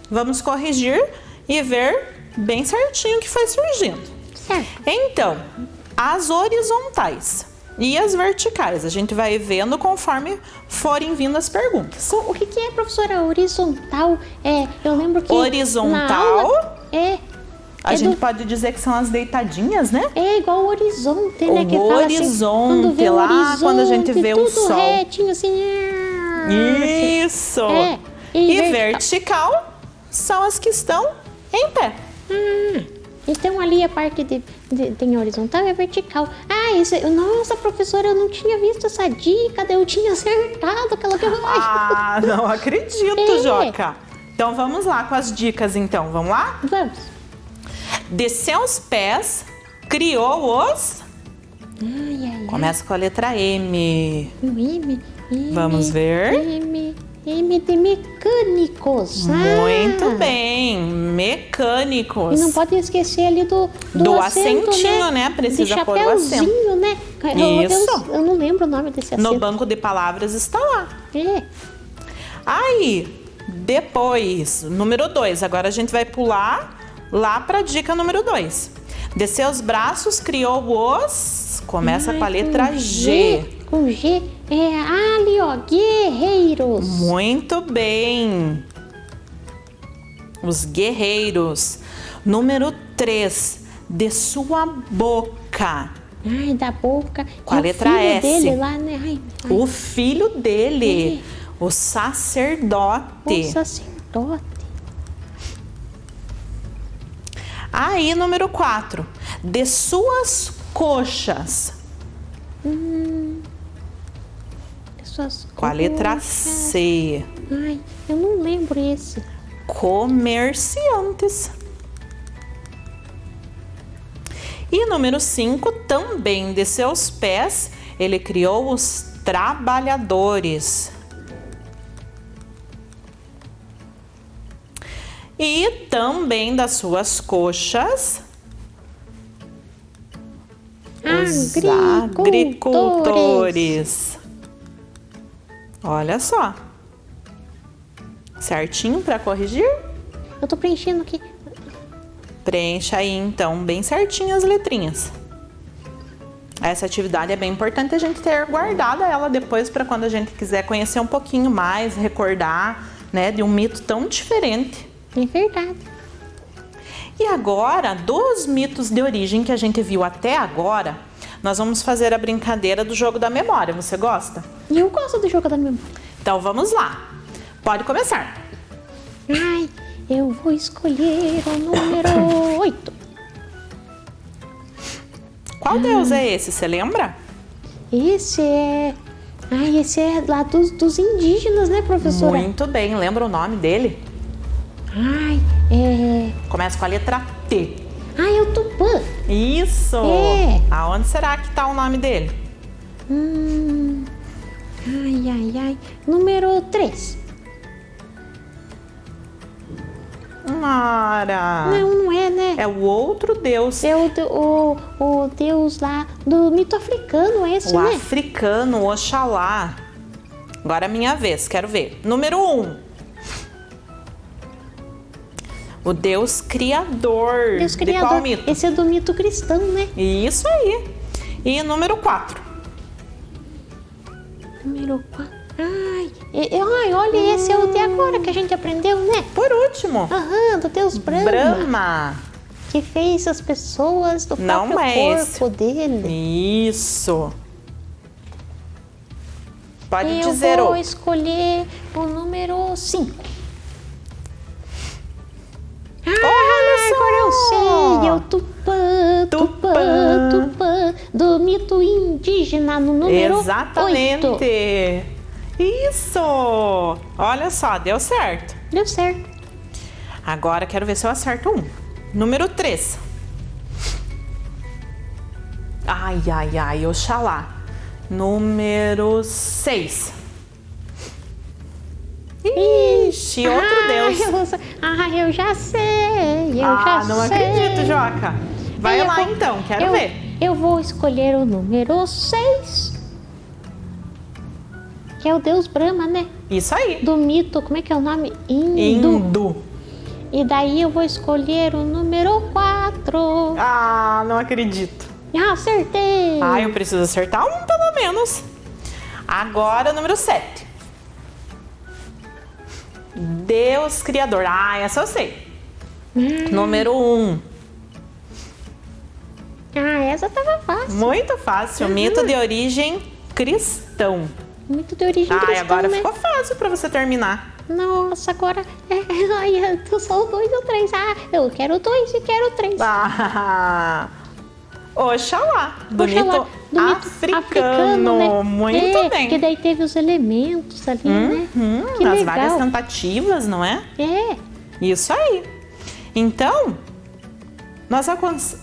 Vamos corrigir e ver bem certinho o que foi surgindo. Certo. Então, as horizontais. e as verticais. A gente vai vendo conforme forem vindo as perguntas. O que é, professora? Horizontal? Eu lembro que Horizontal, na aula, a gente pode dizer que são as deitadinhas, né? É igual o horizonte, né? O Que fala assim, horizonte, quando vê o lá, horizonte, quando a gente vê o tudo sol. retinho, assim. Isso! E vertical são as que estão em pé. Então ali a parte tem horizontal e a vertical. Nossa, professora, eu não tinha visto essa dica, eu tinha acertado aquela que eu... Não acredito, Joca. Então vamos lá com as dicas então, vamos lá? Vamos. De seus pés, criou os... Começa com a letra M. M. Vamos ver. M de mecânicos. Muito bem, mecânicos. E não pode esquecer ali do acentinho, né? Precisa pôr o acento. Chapéuzinho, né? Isso. Eu não lembro o nome desse acento. No banco de palavras está lá. Aí, depois, número 2. Agora a gente vai pular lá para a dica número 2. De seus braços criou os... Começa com a letra G. Com G. Ali, ó, guerreiros. Muito bem. Os guerreiros. Número 3. De sua boca. Da boca. Com a letra S. O filho dele lá, né? O filho dele. O sacerdote. O sacerdote. Aí, número 4. De suas coxas. Com a letra C. Eu não lembro esse. Comerciantes. E número 5, também de seus pés, ele criou os trabalhadores. E também das suas coxas, os agricultores. Olha só. Certinho para corrigir? Eu tô preenchendo aqui. Preencha aí, então, bem certinho as letrinhas. Essa atividade é bem importante a gente ter guardado ela depois para quando a gente quiser conhecer um pouquinho mais, recordar, né, de um mito tão diferente. É verdade. E agora, dos mitos de origem que a gente viu até agora, nós vamos fazer a brincadeira do jogo da memória. Você gosta? Eu gosto do jogo da memória. Então vamos lá. Pode começar. Eu vou escolher o número 8. Qual deus é esse? Você lembra? Esse é lá dos indígenas, né, professora? Muito bem. Lembra o nome dele? Começa com a letra T. É o Tupã. Isso! Aonde será que está o nome dele? Número 3. Ora! Não é, né? É o outro deus. É o deus lá do mito africano, esse, O né? africano, Oxalá. Agora é minha vez, quero ver. Número 1. O Deus Criador. Deus De Criador. qual mito? Esse é do mito cristão, né? Isso aí. E número 4. Número 4. Olha, esse é o de agora que a gente aprendeu, né? Por último. Do Deus Brahma. Brahma. Que fez as pessoas do Não próprio é corpo dele. Isso. Pode dizer Eu vou outro. escolher o número 5. Agora eu sei, é o Tupã, do mito indígena, no número 8. Exatamente. Isso. Olha só, deu certo. Deu certo. Agora quero ver se eu acerto um. Número 3. Oxalá. Número 6. Ixi, outro deus. Eu já sei, não acredito, Joca. Vai lá então, quero ver. Eu vou escolher o número 6. Que é o deus Brahma, né? Isso aí. Do mito, como é que é o nome? Hindu. E daí eu vou escolher o número 4. Não acredito. Ah, acertei! Ah, eu preciso acertar um pelo menos. Agora, número 7. Deus Criador. Ah, essa eu sei. Número 1. Ah, essa tava fácil. Muito fácil. Mito de origem cristão. Muito de origem Ah, e cristã, agora né? ficou fácil pra você terminar. Nossa, agora... Ai, só o 2 ou 3. Ah, eu quero 2 e quero 3. Ah, Oxalá. Do Oxalá, mito do mito africano. né? Muito bem. Que daí teve os elementos ali, né? Que Nas legal. várias tentativas, não é? É. Isso aí. Então, nós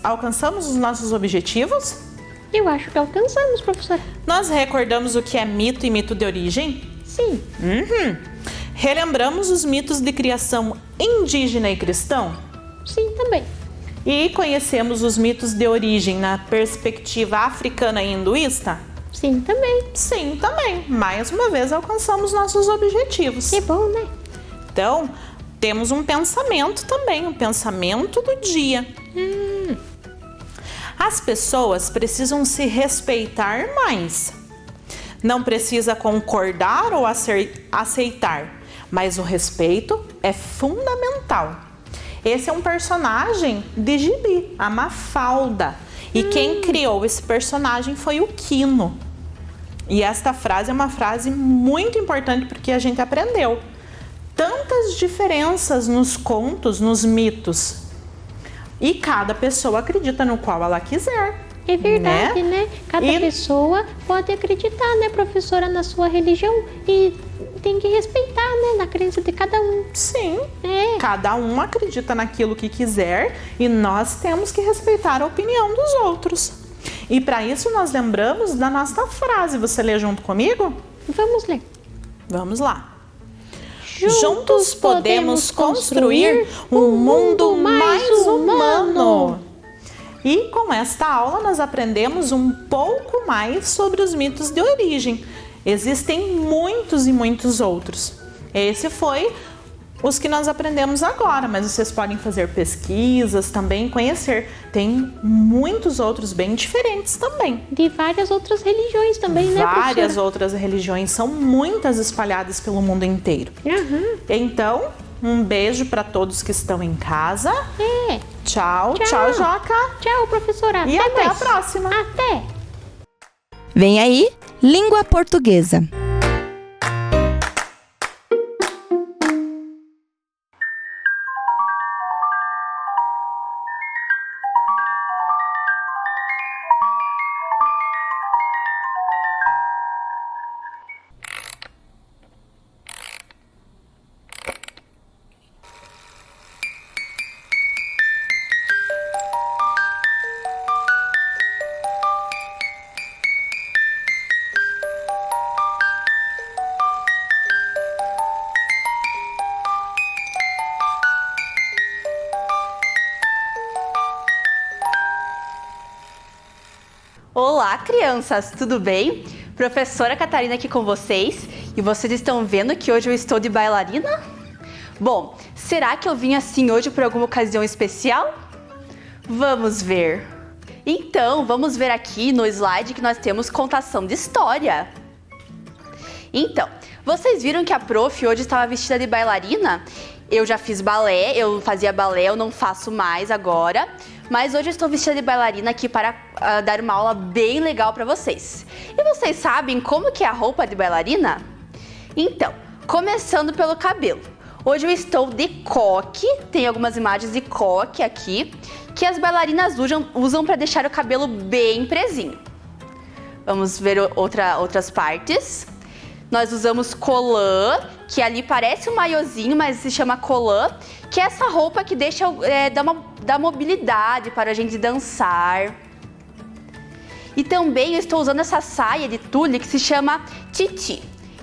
alcançamos os nossos objetivos? Eu acho que alcançamos, professora. Nós recordamos o que é mito e mito de origem? Sim. Relembramos os mitos de criação indígena e cristão? Sim, também. E conhecemos os mitos de origem na perspectiva africana e hinduísta? Sim, também. Sim, também. Mais uma vez alcançamos nossos objetivos. Que bom, né? Então, temos um pensamento também, um pensamento do dia. As pessoas precisam se respeitar mais. Não precisa concordar ou aceitar, mas o respeito é fundamental. Esse é um personagem de gibi, a Mafalda. E quem criou esse personagem foi o Quino. E esta frase é uma frase muito importante porque a gente aprendeu tantas diferenças nos contos, nos mitos. E cada pessoa acredita no qual ela quiser. É verdade, né? Cada pessoa pode acreditar, né, professora, na sua religião e tem que respeitar, né, na crença de cada um. Sim, É. cada um acredita naquilo que quiser e nós temos que respeitar a opinião dos outros. E para isso nós lembramos da nossa frase. Você lê junto comigo? Vamos ler. Vamos lá. Juntos podemos construir um mundo mais humano. E com esta aula nós aprendemos um pouco mais sobre os mitos de origem. Existem muitos e muitos outros. Esse foi os que nós aprendemos agora, mas vocês podem fazer pesquisas também, conhecer. Tem muitos outros bem diferentes também. De várias outras religiões também, né, Várias professora? outras religiões, são muitas espalhadas pelo mundo inteiro. Então, um beijo para todos que estão em casa. É. Tchau, tchau, Joca. Tchau, professora. E até a mais. próxima. Até. Vem aí, língua portuguesa. Olá, crianças, tudo bem? Professora Catarina aqui com vocês. E vocês estão vendo que hoje eu estou de bailarina? Bom, será que eu vim assim hoje por alguma ocasião especial? Vamos ver. Então, vamos ver aqui no slide que nós temos contação de história. Então, vocês viram que a prof hoje estava vestida de bailarina? Eu já fiz balé, eu fazia balé, eu não faço mais agora. Mas hoje eu estou vestida de bailarina aqui para dar uma aula bem legal para vocês. E vocês sabem como que é a roupa de bailarina? Então, começando pelo cabelo. Hoje eu estou de coque, tem algumas imagens de coque aqui, que as bailarinas usam para deixar o cabelo bem presinho. Vamos ver outras partes. Nós usamos colã, que ali parece um maiozinho, mas se chama colã, que é essa roupa que deixa dá mobilidade para a gente dançar. E também eu estou usando essa saia de tule que se chama titi.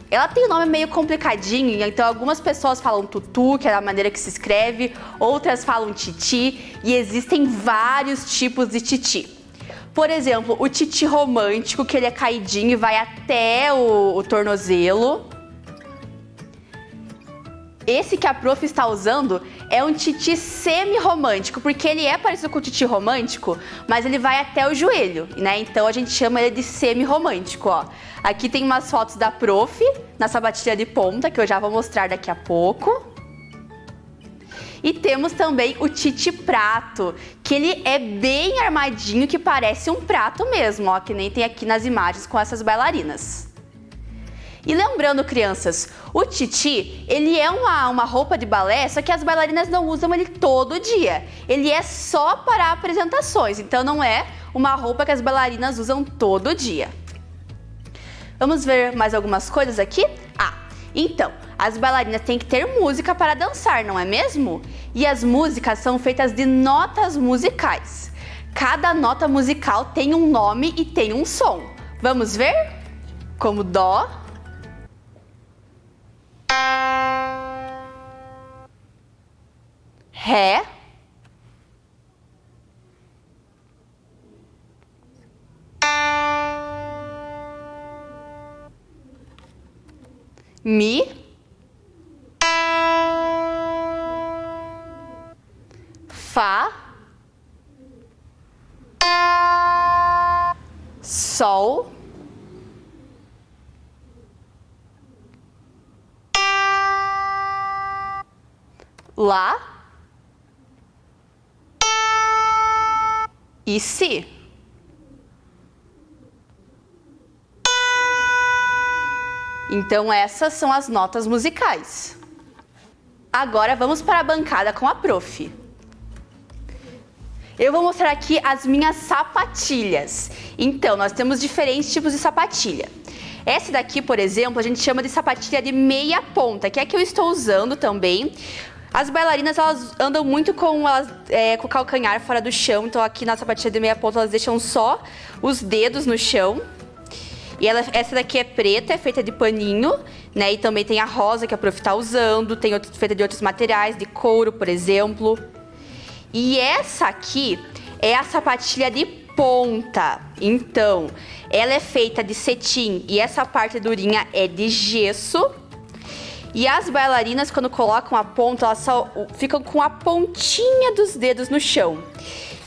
Ela tem um nome meio complicadinho, então algumas pessoas falam tutu, que é a maneira que se escreve, outras falam titi, e existem vários tipos de titi. Por exemplo, o titi romântico, que ele é caidinho e vai até o tornozelo. Esse que a prof está usando é um titi semi-romântico, porque ele é parecido com o titi romântico, mas ele vai até o joelho, né? Então a gente chama ele de semi-romântico, ó. Aqui tem umas fotos da prof na sapatilha de ponta, que eu já vou mostrar daqui a pouco. E temos também o titi prato, que ele é bem armadinho, que parece um prato mesmo, ó, que nem tem aqui nas imagens com essas bailarinas. E lembrando, crianças, o titi, ele é uma roupa de balé, só que as bailarinas não usam ele todo dia. Ele é só para apresentações, então não é uma roupa que as bailarinas usam todo dia. Vamos ver mais algumas coisas aqui? Então, as bailarinas têm que ter música para dançar, não é mesmo? E as músicas são feitas de notas musicais. Cada nota musical tem um nome e tem um som. Vamos ver? Como dó, ré, mi, fá, sol, lá e si. Então essas são as notas musicais. Agora vamos para a bancada com a prof. Eu vou mostrar aqui as minhas sapatilhas. Então, nós temos diferentes tipos de sapatilha. Essa daqui, por exemplo, a gente chama de sapatilha de meia ponta, que é a que eu estou usando também. As bailarinas, elas andam muito com o calcanhar fora do chão, então aqui na sapatilha de meia ponta elas deixam só os dedos no chão. E essa daqui é preta, é feita de paninho, né? E também tem a rosa que a prof tá usando, tem feita de outros materiais, de couro, por exemplo. E essa aqui é a sapatilha de ponta. Então, ela é feita de cetim e essa parte durinha é de gesso. E as bailarinas, quando colocam a ponta, elas só ficam com a pontinha dos dedos no chão.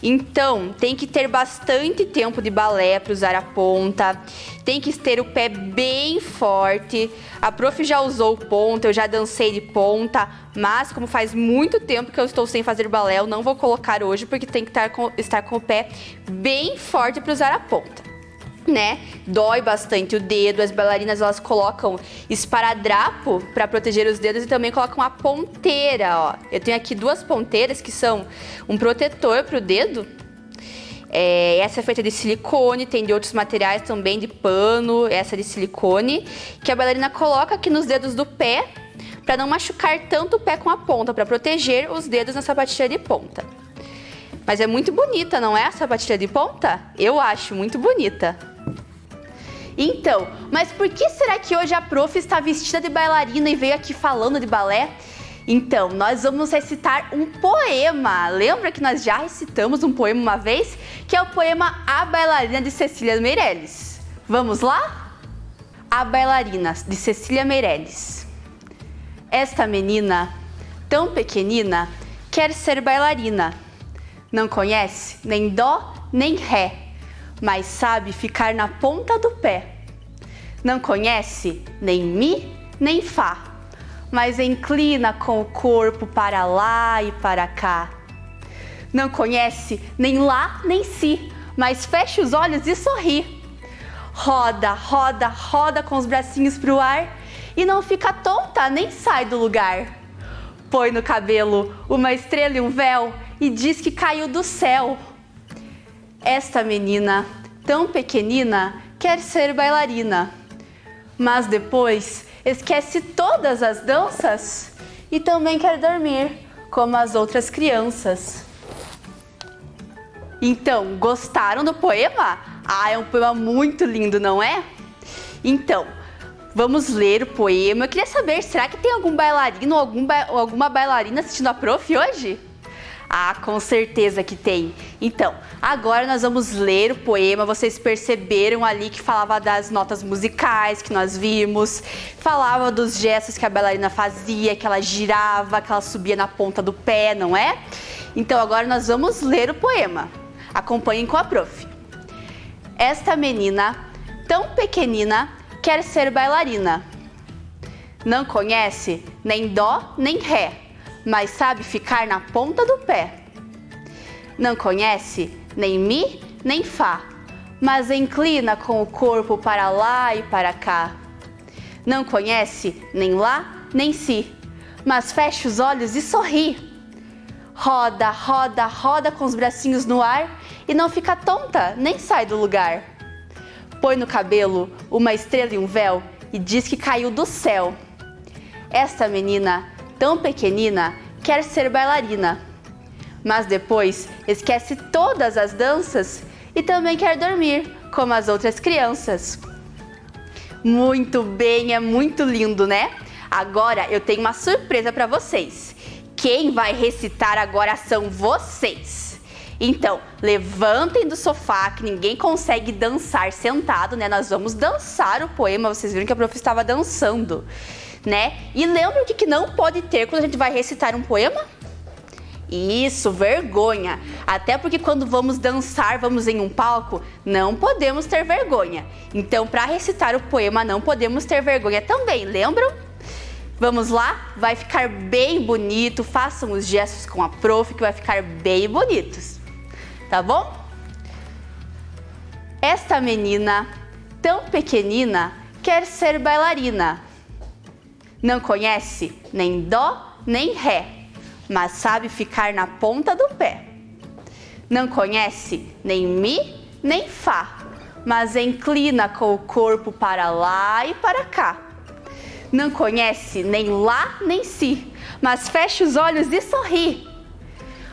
Então, tem que ter bastante tempo de balé para usar a ponta, tem que ter o pé bem forte. A prof já usou ponta, eu já dancei de ponta, mas como faz muito tempo que eu estou sem fazer balé, eu não vou colocar hoje porque tem que estar com o pé bem forte para usar a ponta, né? Dói bastante o dedo, as bailarinas elas colocam esparadrapo para proteger os dedos e também colocam a ponteira, ó. Eu tenho aqui duas ponteiras que são um protetor para o dedo. Essa é feita de silicone, tem de outros materiais também, de pano, essa de silicone, que a bailarina coloca aqui nos dedos do pé para não machucar tanto o pé com a ponta, para proteger os dedos na sapatilha de ponta. Mas é muito bonita, não é a sapatilha de ponta? Eu acho muito bonita. Então, mas por que será que hoje a prof está vestida de bailarina e veio aqui falando de balé? Então, nós vamos recitar um poema. Lembra que nós já recitamos um poema uma vez? Que é o poema A Bailarina, de Cecília Meirelles. Vamos lá? A Bailarina, de Cecília Meirelles. Esta menina, tão pequenina, quer ser bailarina. Não conhece nem dó nem ré, mas sabe ficar na ponta do pé. Não conhece nem mi nem fá, mas inclina com o corpo para lá e para cá. Não conhece nem lá nem si, mas fecha os olhos e sorri. Roda, roda, roda com os bracinhos pro ar e não fica tonta nem sai do lugar. Põe no cabelo uma estrela e um véu e diz que caiu do céu. Esta menina, tão pequenina, quer ser bailarina, mas depois esquece todas as danças e também quer dormir, como as outras crianças. Então, gostaram do poema? É um poema muito lindo, não é? Então, vamos ler o poema. Eu queria saber, será que tem algum bailarino ou alguma bailarina assistindo a prof hoje? Com certeza que tem. Então, agora nós vamos ler o poema. Vocês perceberam ali que falava das notas musicais que nós vimos, falava dos gestos que a bailarina fazia, que ela girava, que ela subia na ponta do pé, não é? Então, agora nós vamos ler o poema. Acompanhem com a prof. Esta menina, tão pequenina, quer ser bailarina. Não conhece nem dó nem ré, mas sabe ficar na ponta do pé. Não conhece nem mi nem fá, mas inclina com o corpo para lá e para cá. Não conhece nem lá nem si, mas fecha os olhos e sorri. Roda, roda, roda com os bracinhos no ar e não fica tonta, nem sai do lugar. Põe no cabelo uma estrela e um véu e diz que caiu do céu. Esta menina, tão pequenina, quer ser bailarina. Mas depois esquece todas as danças e também quer dormir, como as outras crianças. Muito bem, é muito lindo, né? Agora eu tenho uma surpresa para vocês. Quem vai recitar agora são vocês. Então, levantem do sofá, que ninguém consegue dançar sentado, né? Nós vamos dançar o poema, vocês viram que a prof estava dançando, né? E lembra o que não pode ter quando a gente vai recitar um poema? Isso, vergonha. Até porque quando vamos dançar, vamos em um palco, não podemos ter vergonha. Então, para recitar o poema, não podemos ter vergonha também, lembram? Vamos lá? Vai ficar bem bonito. Façam os gestos com a prof, que vai ficar bem bonitos. Tá bom? Esta menina, tão pequenina, quer ser bailarina. Não conhece nem dó nem ré, mas sabe ficar na ponta do pé. Não conhece nem mi nem fá, mas inclina com o corpo para lá e para cá. Não conhece nem lá nem si, mas fecha os olhos e sorri.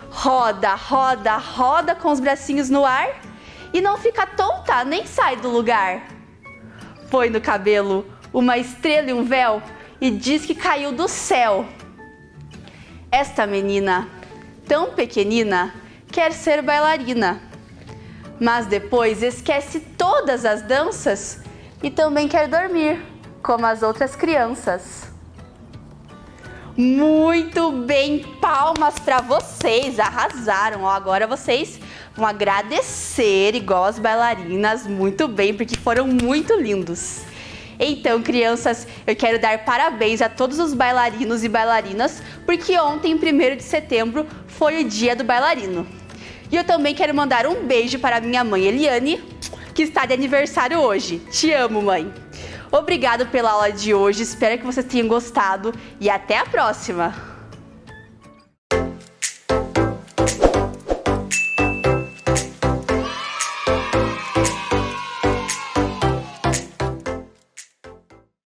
Roda, roda, roda com os bracinhos no ar e não fica tonta nem sai do lugar. Põe no cabelo uma estrela e um véu e diz que caiu do céu. Esta menina, tão pequenina, quer ser bailarina. Mas depois esquece todas as danças e também quer dormir, como as outras crianças. Muito bem, palmas para vocês, arrasaram. Ó, agora vocês vão agradecer igual as bailarinas, muito bem, porque foram muito lindos. Então, crianças, eu quero dar parabéns a todos os bailarinos e bailarinas, porque ontem, 1º de setembro, foi o dia do bailarino. E eu também quero mandar um beijo para minha mãe Eliane, que está de aniversário hoje. Te amo, mãe! Obrigado pela aula de hoje, espero que vocês tenham gostado e até a próxima!